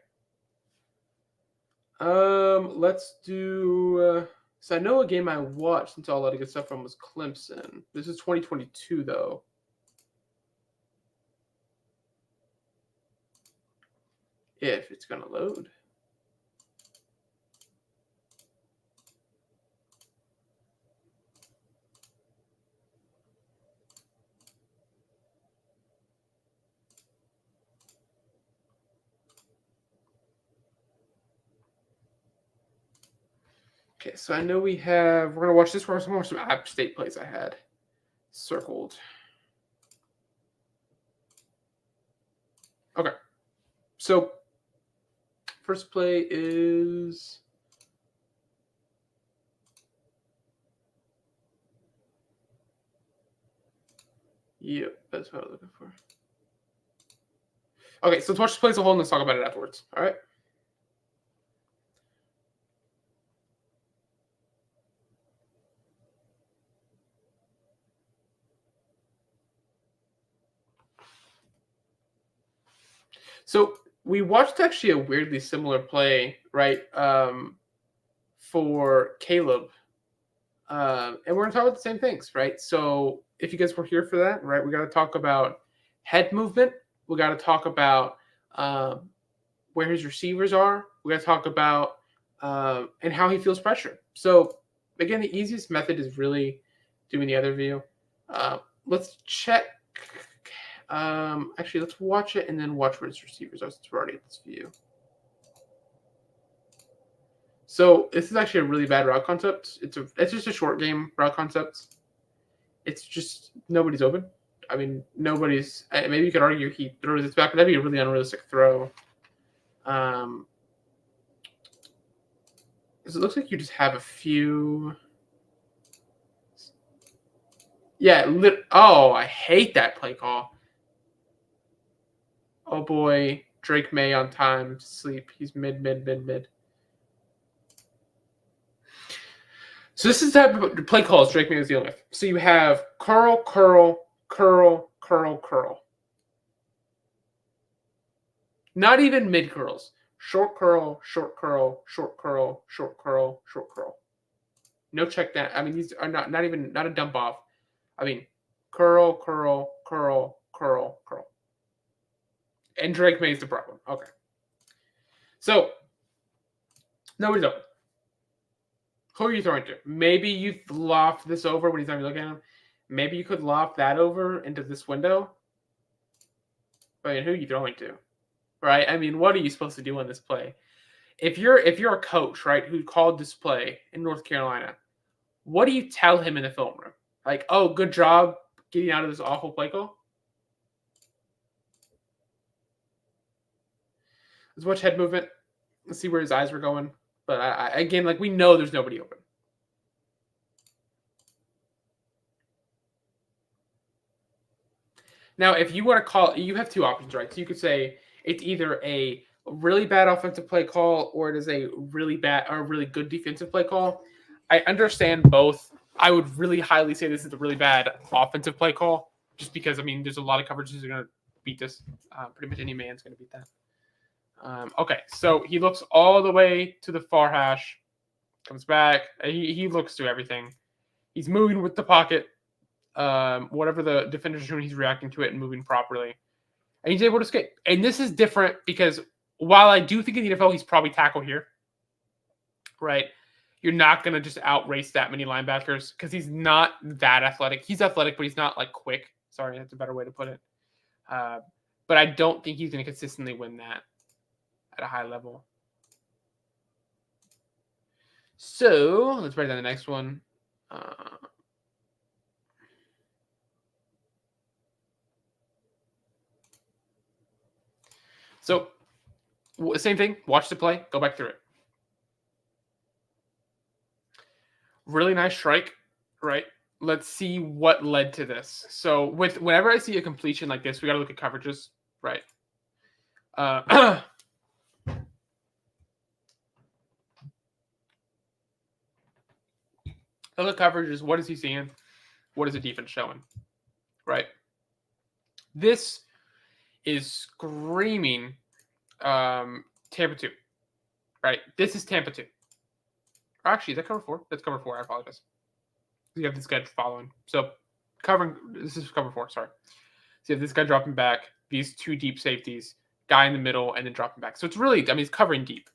Let's do. So I know a game I watched and saw a lot of good stuff from was Clemson. This is 2022 though. If it's gonna load. Okay, so I know we're gonna watch this. We're gonna watch some App State plays I had circled. Okay, so first play is yep, that's what I was looking for. Okay, so let's watch the play as a whole and let's talk about it afterwards. All right. So we watched actually a weirdly similar play, right? For Caleb. And we're gonna talk about the same things, right? So if you guys were here for that, right, we gotta talk about head movement. We gotta talk about where his receivers are. We gotta talk about and how he feels pressure. So again, the easiest method is really doing the other view. Let's check. Actually, let's watch it and then watch where his receivers are since we're already at this view. So this is actually a really bad route concept. It's just a short game route concept. It's just nobody's open. I mean, nobody's. Maybe you could argue he throws it back, but that'd be a really unrealistic throw. So it looks like you just have a few. Yeah. Oh, I hate that play call. Oh boy, Drake May on time to sleep. He's mid. So this is the type of play calls Drake May was dealing with. So you have curl, curl, curl, curl, curl. Not even mid curls. Short curl, short curl, short curl, short curl, short curl. No check down. I mean, these are not even not a dump off. I mean, curl, curl, curl, curl, curl. And Drake May's the problem. Okay. So nobody's open. Who are you throwing to? Maybe you loft this over when he's not even looking at him. Maybe you could loft that over into this window. I mean, who are you throwing to? Right? I mean, what are you supposed to do on this play? If you're a coach, right, who called this play in North Carolina, what do you tell him in the film room? Like, oh, good job getting out of this awful play call. Let's watch head movement. Let's see where his eyes were going. But again, like we know there's nobody open. Now, if you want to call, you have two options, right? So you could say it's either a really bad offensive play call or it is a really bad or really good defensive play call. I understand both. I would really highly say this is a really bad offensive play call, just because I mean, there's a lot of coverages that are going to beat this. Pretty much any man's going to beat that. Okay, so he looks all the way to the far hash, comes back. He looks to everything. He's moving with the pocket. Whatever the defender's doing, he's reacting to it and moving properly. And he's able to escape. And this is different because while I do think in the NFL he's probably tackle here, right? You're not going to just outrace that many linebackers because he's not that athletic. He's athletic, but he's not like quick. Sorry, that's a better way to put it. But I don't think he's going to consistently win that at a high level. So let's write down the next one. So same thing. Watch the play. Go back through it. Really nice strike, right? Let's see what led to this. So whenever I see a completion like this, we got to look at coverages, right? Look at coverages. What is he seeing? What is the defense showing? Right. This is screaming Tampa 2. Right. This is Tampa 2. Actually, is that cover 4? That's cover 4. I apologize. You have this guy following. So this is cover 4, sorry. So you have this guy dropping back, these two deep safeties, guy in the middle, and then dropping back. So it's really, I mean, it's covering deep.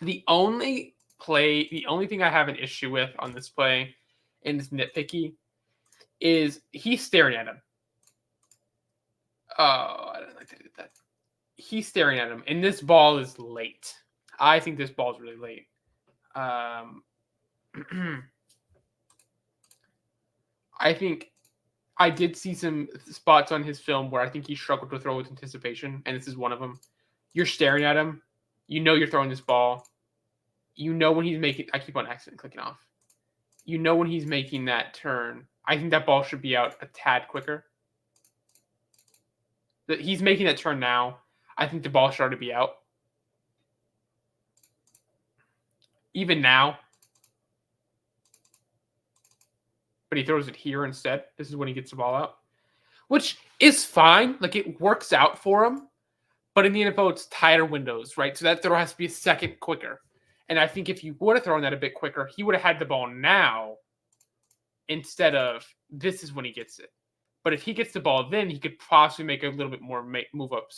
The only thing I have an issue with on this play, and it's nitpicky, is he's staring at him. Oh, I don't like to do that. He's staring at him, and this ball is late. I think this ball is really late. I think I did see some spots on his film where I think he struggled to throw with anticipation, and this is one of them. You're staring at him. You know you're throwing this ball. You know when he's making – I keep on accidentally clicking off. You know when he's making that turn. I think that ball should be out a tad quicker. He's making that turn now. I think the ball should already be out. Even now. But he throws it here instead. This is when he gets the ball out. Which is fine. Like, it works out for him. But in the NFL, it's tighter windows, right? So that throw has to be a second quicker. And I think if you would have thrown that a bit quicker, he would have had the ball now instead of this is when he gets it. But if he gets the ball then, he could possibly make a little bit more move up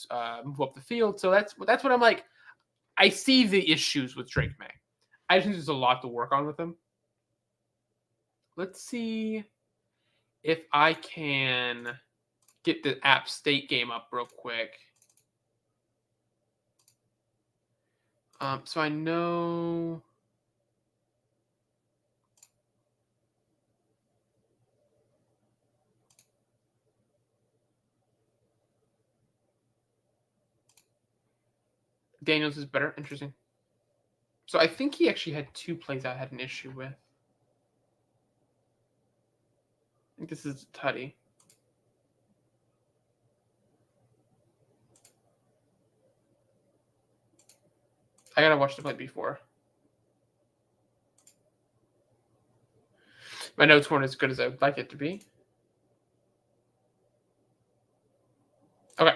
the field. So that's what I'm like. I see the issues with Drake May. I think there's a lot to work on with him. Let's see if I can get the App State game up real quick. So I know Daniels is better. Interesting. So I think he actually had 2 plays I had an issue with. I think this is Tutty. I gotta watch the play before. My notes weren't as good as I'd like it to be. Okay.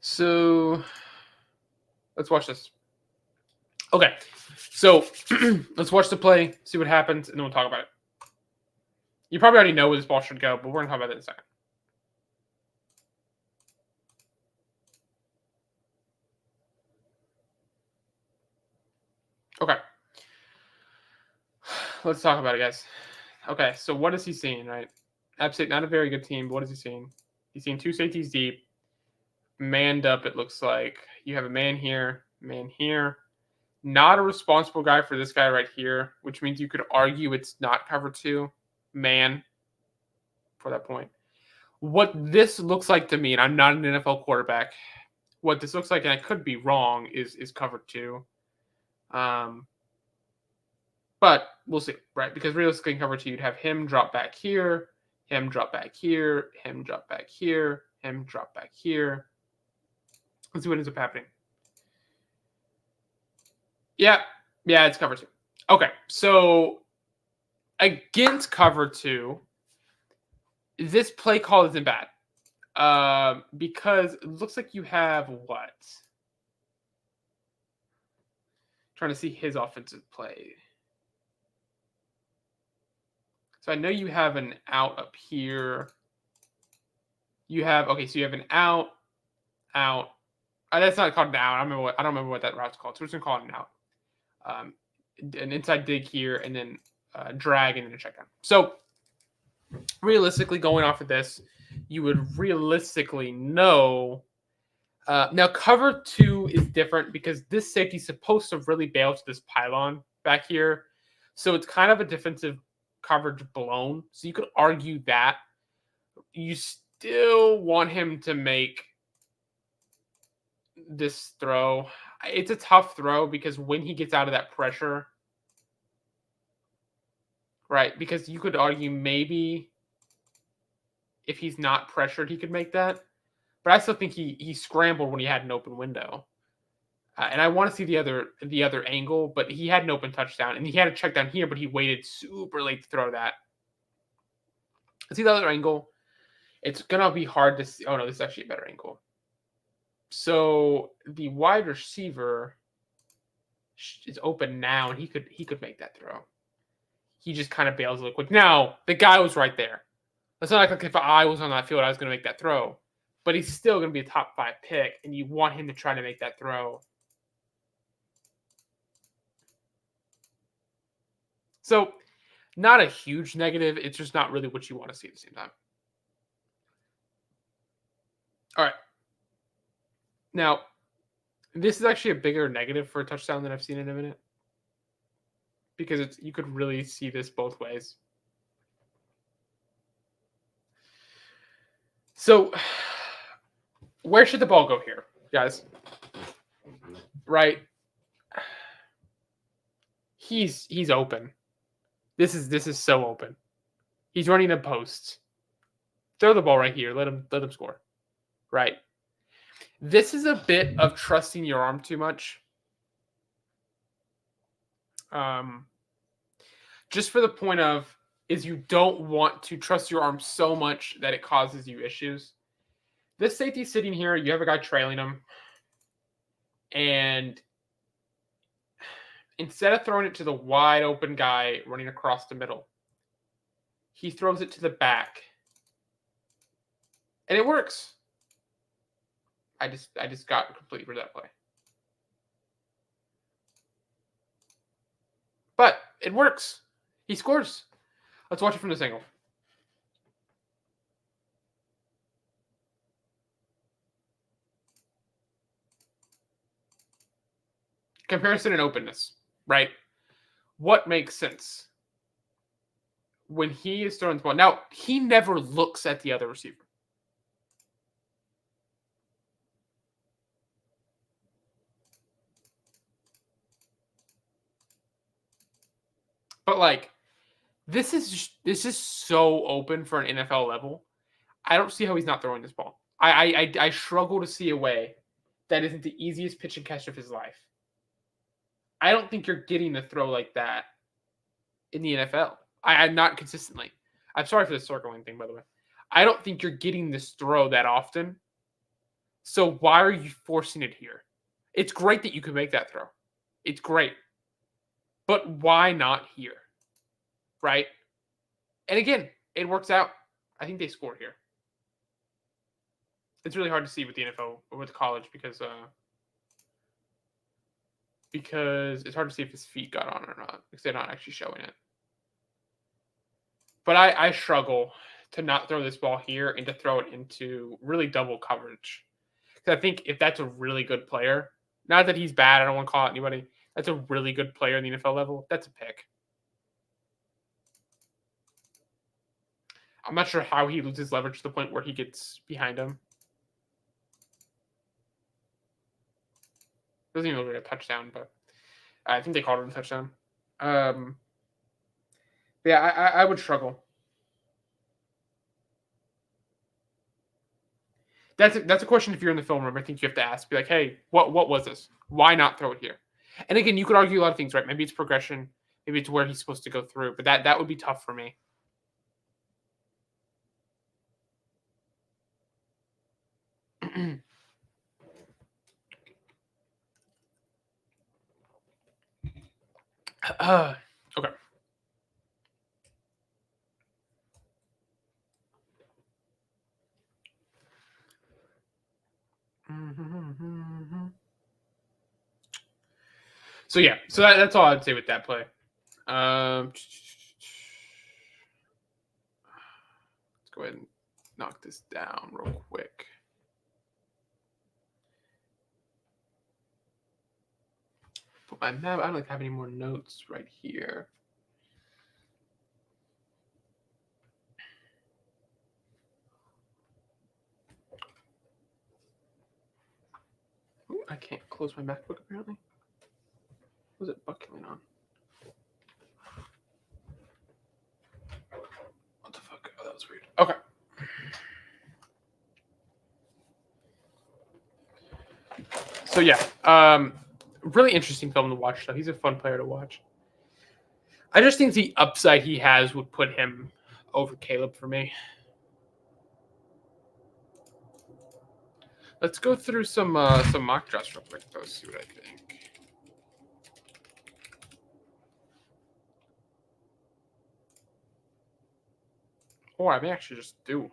So let's watch this. Okay. So let's watch the play, see what happens, and then we'll talk about it. You probably already know where this ball should go, but we're going to talk about that in a second. Okay. Let's talk about it, guys. Okay, so what is he seeing, right? App State, not a very good team, but what is he seeing? He's seeing two safeties deep, manned up, it looks like. You have a man here, man here. Not a responsible guy for this guy right here, which means you could argue it's not cover two, man, for that point. What this looks like to me, and I'm not an NFL quarterback, what this looks like, and I could be wrong, is cover two. But we'll see, right? Because realistically, in cover two, you'd have him drop back here, him drop back here, him drop back here, him drop back here. Let's see what ends up happening. Yeah, it's cover two. Okay, so against cover two, this play call isn't bad. Because it looks like you have what? Trying to see his offensive play. So I know you have an out up here. You have, okay, so you have an out. That's not called an out. I don't remember what that route's called. So we're just gonna call it an out. An inside dig here, and then drag, and then a check down. So realistically, going off of this, you would realistically know. Now, cover two is different because this safety is supposed to really bail to this pylon back here. So it's kind of a defensive coverage blown. So you could argue that you still want him to make this throw. It's a tough throw because when he gets out of that pressure, right? Because you could argue maybe if he's not pressured, he could make that. But I still think he scrambled when he had an open window. And I want to see the other angle, but he had an open touchdown, and he had a check down here, but he waited super late to throw that. See the other angle? It's gonna be hard to see. Oh no, this is actually a better angle. So the wide receiver is open now, and he could make that throw. He just kind of bails real quick. Now the guy was right there. It's not like if I was on that field, I was going to make that throw. But he's still going to be a top 5 pick, and you want him to try to make that throw. So, not a huge negative. It's just not really what you want to see at the same time. All right. Now, this is actually a bigger negative for a touchdown than I've seen in a minute. Because you could really see this both ways. So, where should the ball go here, guys? Right? He's open. This is so open. He's running a post. Throw the ball right here. Let him score. Right? This is a bit of trusting your arm too much. Just for the point of is you don't want to trust your arm so much that it causes you issues. This safety's sitting here. You have a guy trailing him. And instead of throwing it to the wide open guy running across the middle, he throws it to the back. And it works. I just got completely rid of that play. But it works. He scores. Let's watch it from this angle. Comparison and openness, right? What makes sense? When he is throwing the ball. Now, he never looks at the other receiver. But like, this is so open for an NFL level. I don't see how he's not throwing this ball. I struggle to see a way that isn't the easiest pitch and catch of his life. I don't think you're getting a throw like that in the NFL. I'm not consistently. I'm sorry for the circling thing, by the way. I don't think you're getting this throw that often. So why are you forcing it here? It's great that you can make that throw. It's great. But why not here? Right? And again, it works out. I think they score here. It's really hard to see with the NFL or with college because it's hard to see if his feet got on or not because they're not actually showing it. But I struggle to not throw this ball here and to throw it into really double coverage. Because I think if that's a really good player, not that he's bad, I don't want to call out anybody. That's a really good player in the NFL level. That's a pick. I'm not sure how he loses leverage to the point where he gets behind him. Doesn't even look like a touchdown, but I think they called it a touchdown. Yeah, I would struggle. That's a question if you're in the film room. I think you have to ask, be like, hey, what was this? Why not throw it here? And again, you could argue a lot of things, right? Maybe it's progression, maybe it's where he's supposed to go through, but that would be tough for me. Okay. So yeah, so that's all I'd say with that play. Let's go ahead and knock this down real quick. Put my map. I don't have any more notes right here. Ooh, I can't close my MacBook apparently. What was it buckling on? What the fuck? Oh, that was weird. Okay. So yeah, really interesting film to watch. Though he's a fun player to watch. I just think the upside he has would put him over Caleb for me. Let's go through some mock drafts real quick, though. See what I think. Or I may actually just do one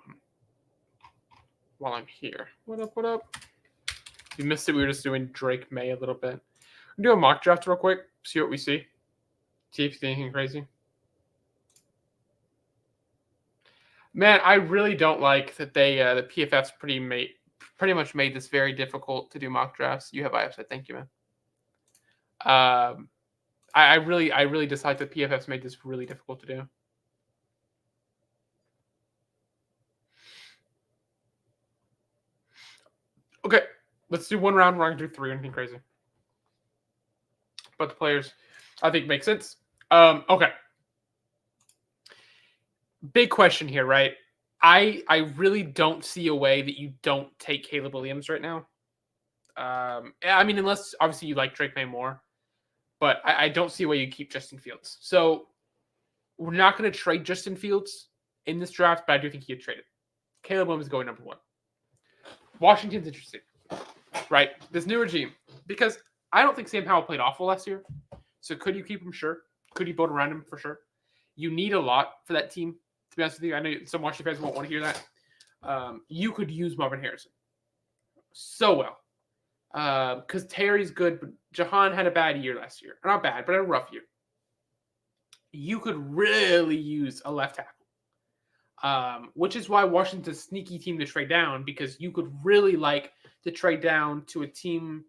while I'm here. What up? What up? If you missed it, we were just doing Drake May a little bit. I'm do a mock draft real quick. See what we see. See if you see anything crazy. Man, I really don't like that they the PFF's pretty much made this very difficult to do mock drafts. You have IFS, thank you, man. I really dislike that PFF's made this really difficult to do. Okay, let's do one round. We're not gonna do three or anything crazy. But the players, I think, make sense. Okay. Big question here, right? I really don't see a way that you don't take Caleb Williams right now. I mean, unless obviously you like Drake May more, but I don't see a way you keep Justin Fields. So we're not going to trade Justin Fields in this draft, but I do think he get traded. Caleb Williams is going number one. Washington's interesting, right? This new regime, because I don't think Sam Howell played awful last year. So could you keep him? Sure. Could you build around him? For sure. You need a lot for that team. To be honest with you, I know some Washington fans won't want to hear that. You could use Marvin Harrison so well. Because Terry's good, but Jahan had a bad year last year. Not bad, but a rough year. You could really use a left tackle, which is why Washington's a sneaky team to trade down, because you could really like to trade down to a team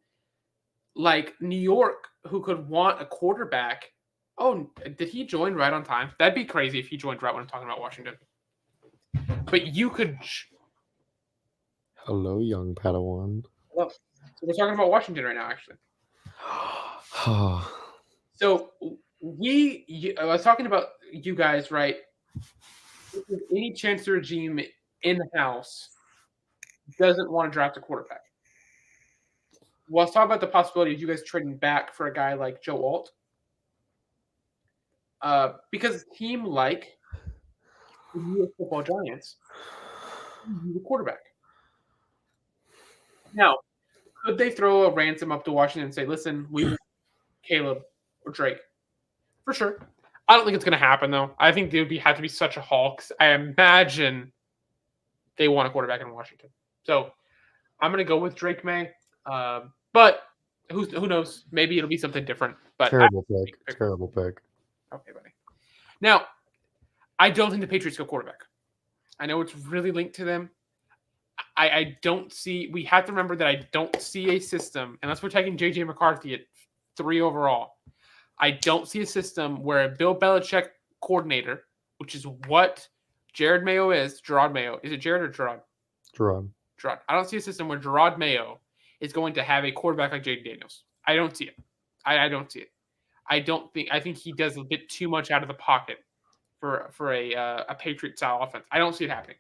like New York who could want a quarterback. Oh, did he join right on time? That'd be crazy if he joined right when I'm talking about Washington. But you could. Hello, young Padawan. Well, so we're talking about Washington right now, actually. So I was talking about you guys, right? If there's any chance the regime in the house doesn't want to draft a quarterback. Well, let's talk about the possibility of you guys trading back for a guy like Joe Alt. Because a team like the New York Football Giants needs a quarterback. Now, could they throw a ransom up to Washington and say, "Listen, we want Caleb or Drake"? For sure. I don't think it's going to happen though. I think they would have to be such a haul. 'Cause I imagine they want a quarterback in Washington. So I'm going to go with Drake May. But who knows? Maybe it'll be something different. But Terrible pick. Terrible pick. Okay, buddy. Now, I don't think the Patriots go quarterback. I know it's really linked to them. I don't see. We have to remember that I don't see a system, unless we're taking JJ McCarthy at 3 overall. I don't see a system where a Bill Belichick coordinator, which is what Gerard Mayo is. Gerard Mayo. Is it Jared or Gerard? Gerard. Gerard. I don't see a system where Gerard Mayo is going to have a quarterback like Jaden Daniels. I don't see it. I don't see it. I think he does a bit too much out of the pocket for a Patriot style offense. I don't see it happening.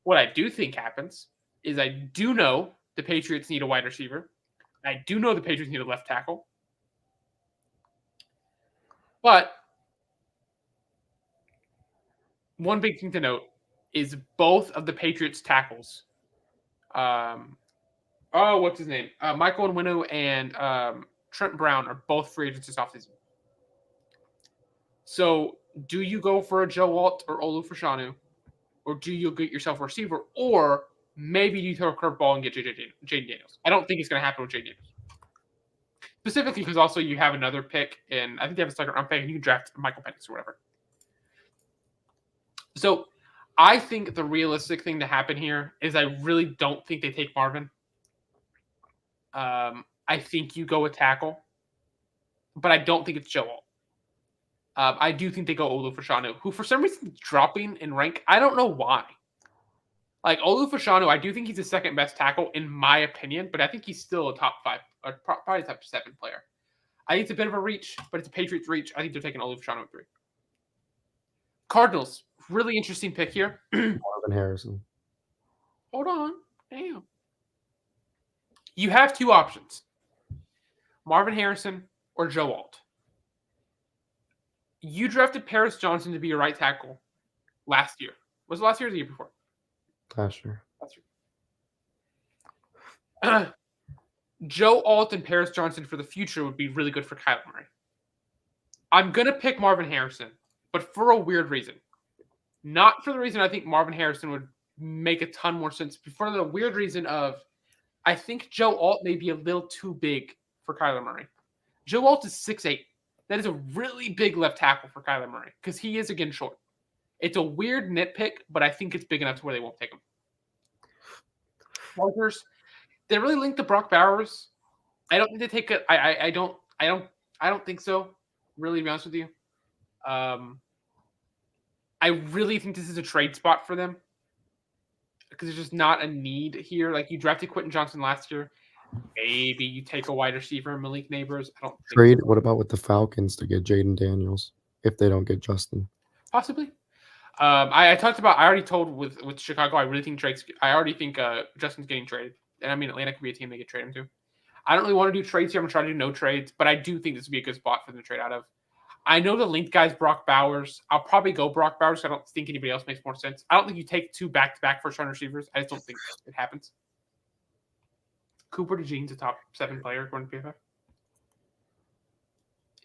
What I do think happens is I do know the Patriots need a wide receiver. I do know the Patriots need a left tackle. But one big thing to note is both of the Patriots tackles. What's his name? Michael Onwenu and Trent Brown are both free agents this offseason. So do you go for a Joe Alt or Olu Fashanu? Or do you get yourself a receiver? Or maybe you throw a curveball and get Jaden Daniels. I don't think it's going to happen with Jaden Daniels. Specifically because also you have another pick, and I think they have a second round pick, and you can draft Michael Penix or whatever. So I think the realistic thing to happen here is I really don't think they take Marvin. I think you go with tackle, but I don't think it's Joe Alt. I do think they go Olu Fashanu, who for some reason is dropping in rank. I don't know why. Like Olu Fashanu, I do think he's the second best tackle in my opinion, but I think he's still a top 5 or probably top 7 player. I think it's a bit of a reach, but it's a Patriots reach. I think they're taking Olu Fashanu at 3. Cardinals, really interesting pick here. Marvin Harrison. Hold on. Damn. You have 2 options. Marvin Harrison or Joe Alt. You drafted Paris Johnson to be your right tackle last year. Was it last year or the year before? Last year. Joe Alt and Paris Johnson for the future would be really good for Kyler Murray. I'm going to pick Marvin Harrison, but for a weird reason. Not for the reason I think Marvin Harrison would make a ton more sense, but for the weird reason of I think Joe Alt may be a little too big for Kyler Murray. Joe Alt is 6'8". That is a really big left tackle for Kyler Murray because he is, again, short. It's a weird nitpick, but I think it's big enough to where they won't take him. Chargers, they really linked to Brock Bowers. I don't think they take it. I don't think so. Really, to be honest with you, I really think this is a trade spot for them because there's just not a need here. Like you drafted Quentin Johnson last year. Maybe you take a wide receiver, Malik Neighbors. I don't think Trade. so. What about with the Falcons to get Jaden Daniels if they don't get Justin? Possibly. I talked about. I already told with Chicago. I really think I already think Justin's getting traded, and I mean Atlanta could be a team they get traded to. I don't really want to do trades here. I'm trying to do no trades, but I do think this would be a good spot for them to trade out of. I know the linked guy's Brock Bowers. I'll probably go Brock Bowers. I don't think anybody else makes more sense. I don't think you take 2 back-to-back first-round receivers. I just don't think it happens. Cooper DeJean's a top 7 player according to PFF.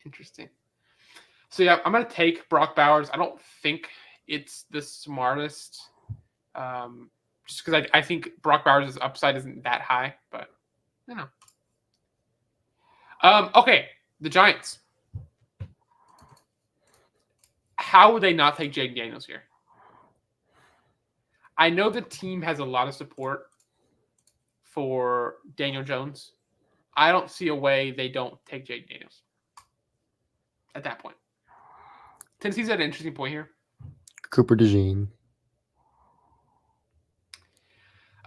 Interesting. So, yeah, I'm going to take Brock Bowers. I don't think it's the smartest just because I think Brock Bowers' upside isn't that high, but I don't know. Okay, the Giants. How would they not take Jaden Daniels here? I know the team has a lot of support for Daniel Jones. I don't see a way they don't take Jaden Daniels at that point. Tennessee's at an interesting point here. Cooper DeJean.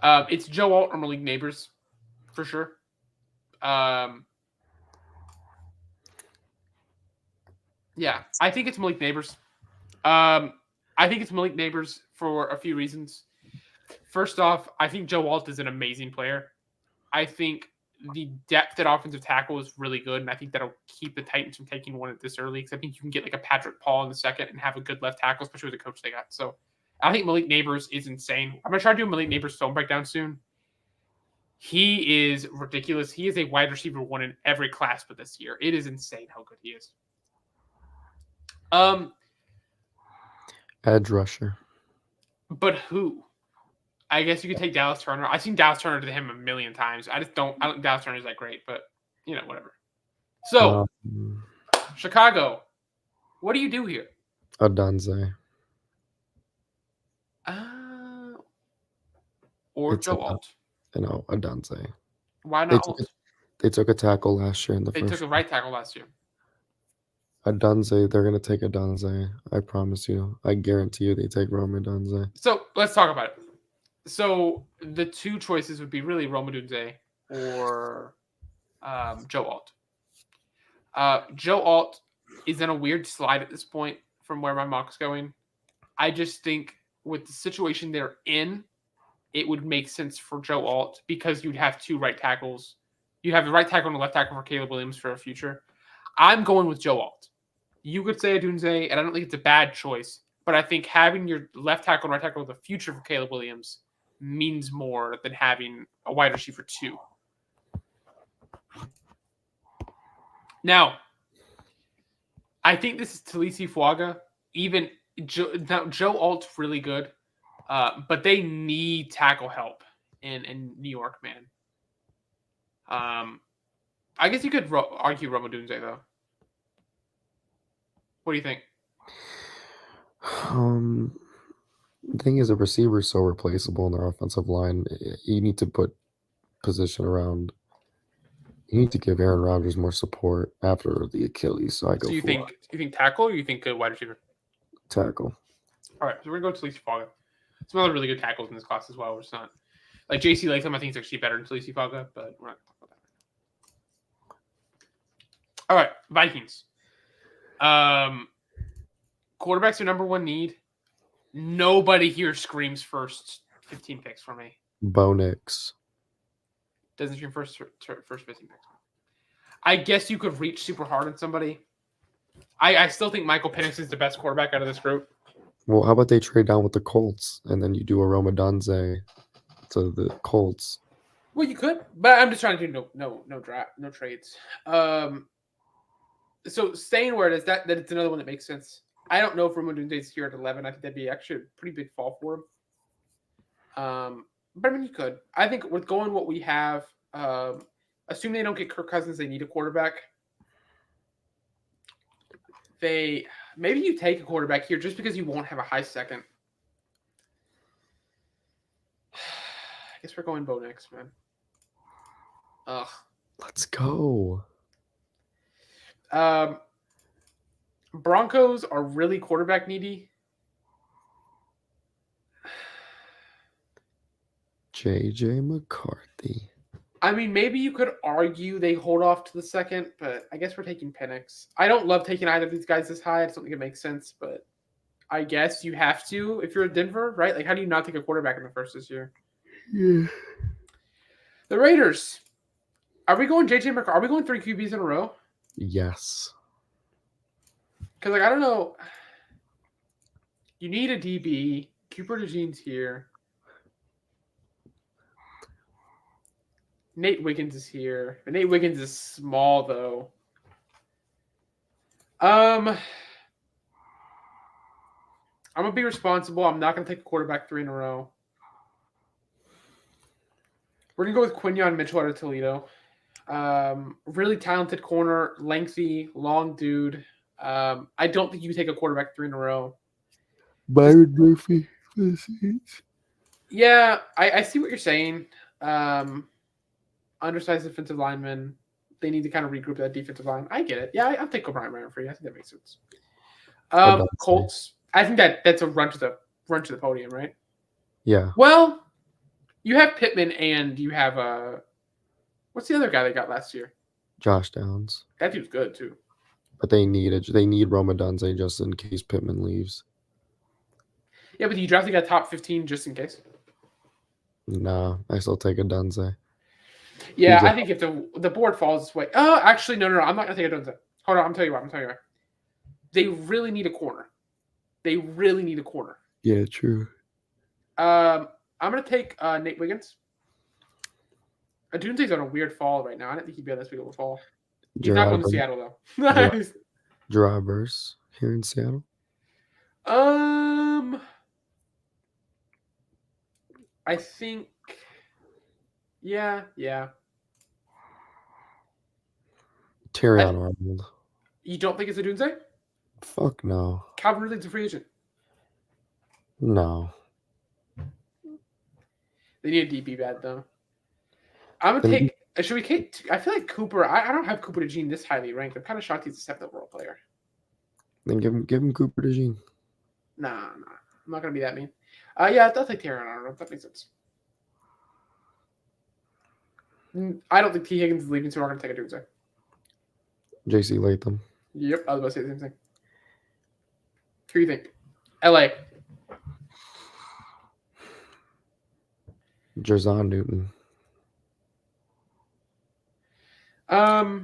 It's Joe Alt or Malik Neighbors for sure. Yeah, I think it's Malik Neighbors. I think it's Malik Neighbors for a few reasons. First off, I think Joe Alt is an amazing player. I think the depth at offensive tackle is really good, and I think that'll keep the Titans from taking one at this early because I think you can get like a Patrick Paul in the second and have a good left tackle, especially with the coach they got. So I think Malik Neighbors is insane. I'm gonna try to do Malik Neighbors film breakdown soon. He is ridiculous. He is a wide receiver one in every class but this year. It is insane how good he is. Edge rusher. But who? I guess you could take Dallas Turner. I've seen Dallas Turner to him a million times. I don't think Dallas Turner is that great, but whatever. So Chicago, what do you do here? Adunze. Or Joe Alt. Adunze. Why not Alt? They took a tackle last year in the They first. took a right tackle last year. Adunze, they're going to take Adunze. I promise you. I guarantee you they take Rome Adunze. So let's talk about it. So the two choices would be really Rome Odunze or Joe Alt. Joe Alt is in a weird slide at this point from where my mock's going. I just think with the situation they're in, it would make sense for Joe Alt because you'd have two right tackles. You have the right tackle and the left tackle for Caleb Williams for a future. I'm going with Joe Alt. You could say Odunze, and I don't think it's a bad choice, but I think having your left tackle and right tackle of the future for Caleb Williams means more than having a wide receiver 2. Now, I think this is Talisi Fuaga. Even Joe Alt's really good, but they need tackle help in New York, man. I guess you could argue Rome Odunze, though. What do you think? The thing is, a receiver is so replaceable in their offensive line. You need to put position around. You need to give Aaron Rodgers more support after the Achilles. So you think tackle, or you think wide receiver? Tackle. All right, so we're gonna go to Talisi Fuaga. Some other really good tackles in this class as well. It's not like J.C. Latham. I think is actually better than Talisi Fuaga, but we're not gonna talk about that. All right, Vikings. Quarterbacks are number one need. Nobody here screams first 15 picks for me. Bo Nix. Doesn't scream first 15 picks. I guess you could reach super hard on somebody. I still think Michael Penix is the best quarterback out of this group. Well, how about they trade down with the Colts and then you do a Rome Odunze to the Colts? Well, you could, but I'm just trying to do no draft, no trades. So staying where it is, that it's another one that makes sense. I don't know if Rome Odunze is here at 11. I think that'd be actually a pretty big fall for him. But I mean, you could. I think with going what we have, assuming they don't get Kirk Cousins, they need a quarterback. Maybe you take a quarterback here just because you won't have a high second. I guess we're going Bo Nix, man. Ugh. Let's go. Broncos are really quarterback needy. J.J. McCarthy. I mean, maybe you could argue they hold off to the second, but I guess we're taking Penix. I don't love taking either of these guys this high. I just don't think it makes sense, but I guess you have to if you're Denver, right? Like, how do you not take a quarterback in the first this year? Yeah. The Raiders. Are we going J.J. McCarthy? Are we going 3 QBs in a row? Yes. Because, I don't know. You need a DB. Cooper DeJean's here. Nate Wiggins is here. But Nate Wiggins is small, though. I'm going to be responsible. I'm not going to take a quarterback 3 in a row. We're going to go with Quinyon Mitchell out of Toledo. Really talented corner, lengthy, long dude. I don't think you can take a quarterback 3 in a row. Byron Murphy. Yeah, I see what you're saying. Undersized defensive lineman. They need to kind of regroup that defensive line. I get it. Yeah, I'll take O'Brien for you. I think that makes sense. Colts. I think that's a run to the podium, right? Yeah. Well, you have Pittman and you have what's the other guy they got last year? Josh Downs. That dude's good too. But they need Rome Odunze just in case Pittman leaves. Yeah, but you drafted a top 15 just in case. Nah, I still take Odunze. Yeah, PJ. I think if the board falls this way. Oh, actually, no. I'm not gonna take Odunze. Hold on, I'm telling you what. They really need a corner. They really need a corner. Yeah, true. I'm gonna take Nate Wiggins. Odunze's on a weird fall right now. I didn't think he'd be on this big of a fall. He's not going to Seattle though. Drivers here in Seattle. I think. Yeah. Terrion Arnold. You don't think it's Odunze? Fuck no. Calvin Ridley's a free agent. No. They need a DB bad though. I'm gonna take. Should we take? I feel like Cooper. I don't have Cooper DeJean this highly ranked. I'm kind of shocked he's a 7th overall player. Then give him Cooper DeJean. Nah. I'm not gonna be that mean. Yeah, I'll take Terrion Arnold. That makes sense. I don't think T. Higgins is leaving, so we're not gonna take Odunze. J.C. Latham. Yep, I was about to say the same thing. Who do you think? LA. Jerzon Newton.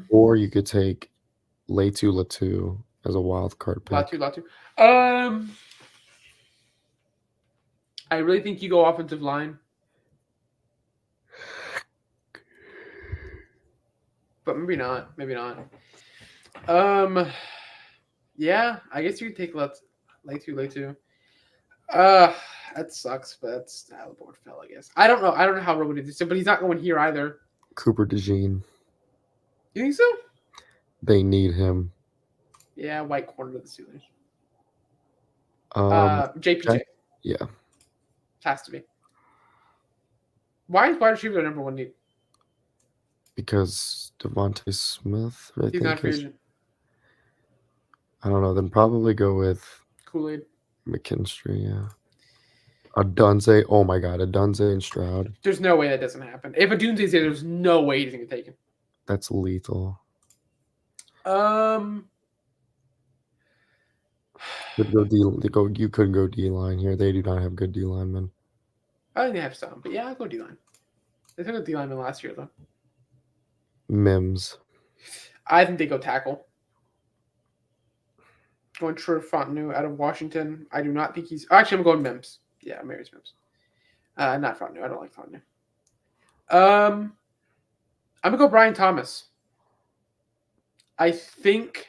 Or you could take Latu as a wild card pick. Latu. I really think you go offensive line. But maybe not. Yeah, I guess you could take Latu. That sucks, but that's how the board fell, I guess. I don't know how Robo did this, but he's not going here either. Cooper DeJean. You think so? They need him. Yeah, white corner to the Steelers. JPJ. Yeah. Has to be. Why is wide receiver the number one need? Because Devontae Smith, He's not free agent. I don't know. Then probably go with Kool-Aid. McKinstry, yeah. Odunze. Oh my God, Odunze and Stroud. There's no way that doesn't happen. If Odunze's there, there's no way he's going to get taken. That's lethal. You could go D-line here. They do not have good D-linemen. I think they have some, but yeah, I'll go D-line. They took a D-lineman last year, though. Mims. I think they go tackle. Going Troy Fontenot out of Washington. I do not think he's... Actually, I'm going Mims. Yeah, Mary's Mims. Not Fontenot. I don't like Fontenot. I'm going to go Brian Thomas. I think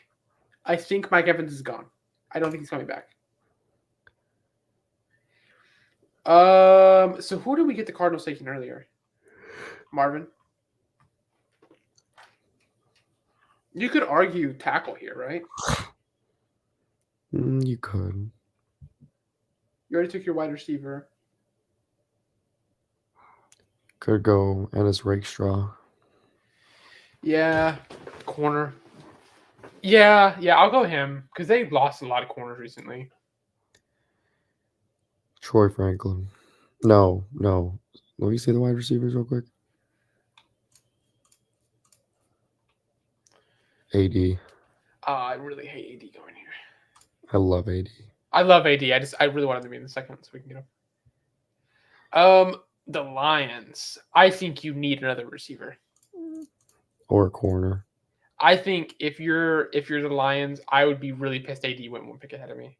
Mike Evans is gone. I don't think he's coming back. So who did we get the Cardinals taking earlier? Marvin? You could argue tackle here, right? You could. You already took your wide receiver. Could go Ennis Rakestraw. Yeah, corner. Yeah, I'll go him because they've lost a lot of corners recently. Troy Franklin. No. Let me see the wide receivers real quick. AD. I really hate AD going here. I love AD. I love AD. I really wanted to be in the second so we can get him. The Lions. I think you need another receiver. Or a corner. I think if you're the Lions, I would be really pissed AD went one pick ahead of me.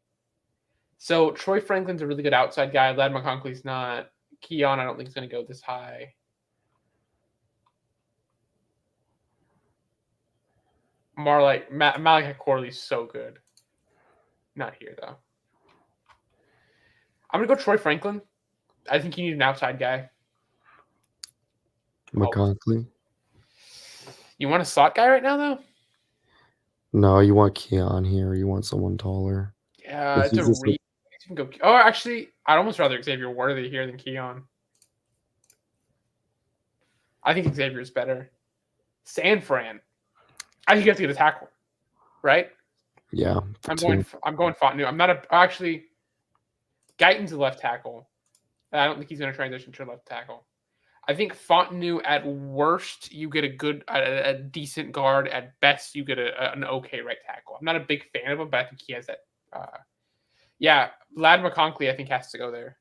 So Troy Franklin's a really good outside guy. Ladd McConkey's not. Keon, I don't think is going to go this high. Malachi Corley's so good. Not here though. I'm gonna go Troy Franklin. I think you need an outside guy. McConkey. You want a slot guy right now though? No, you want Keon here. You want someone taller. Yeah, it's a reach. Oh, actually, I'd almost rather Xavier Worthy here than Keon. I think Xavier's better. San Fran. I think you have to get a tackle, right? Yeah. I'm going Fontenot. I'm not actually. Guyton's a left tackle. I don't think he's going to transition to a left tackle. I think Fontenot at worst you get a decent guard. At best you get an okay right tackle. I'm not a big fan of him, but I think he has that. Ladd McConkey I think has to go there.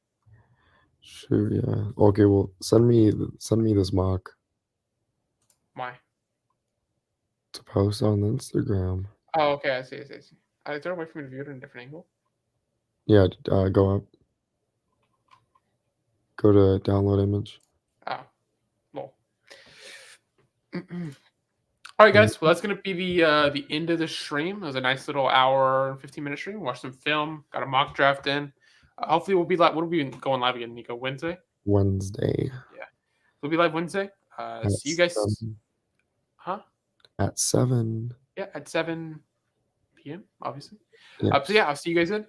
Sure. Yeah. Okay. Well, send me this mock. Why? To post on Instagram. Oh, okay. I see. I see. Is there a way for me to view it in a different angle? Yeah, go up. Go to download image. Oh, well. All right, guys. Well, that's gonna be the end of the stream. It was a nice little hour and 15-minute stream. Watched some film. Got a mock draft in. Hopefully, we'll be live. What are we going live again, Nico? Wednesday. Wednesday. Yeah, we'll be live Wednesday. At See you guys. 7. Huh? At 7. Yeah, at 7 p.m. Obviously. Yeah. So yeah, I'll see you guys then.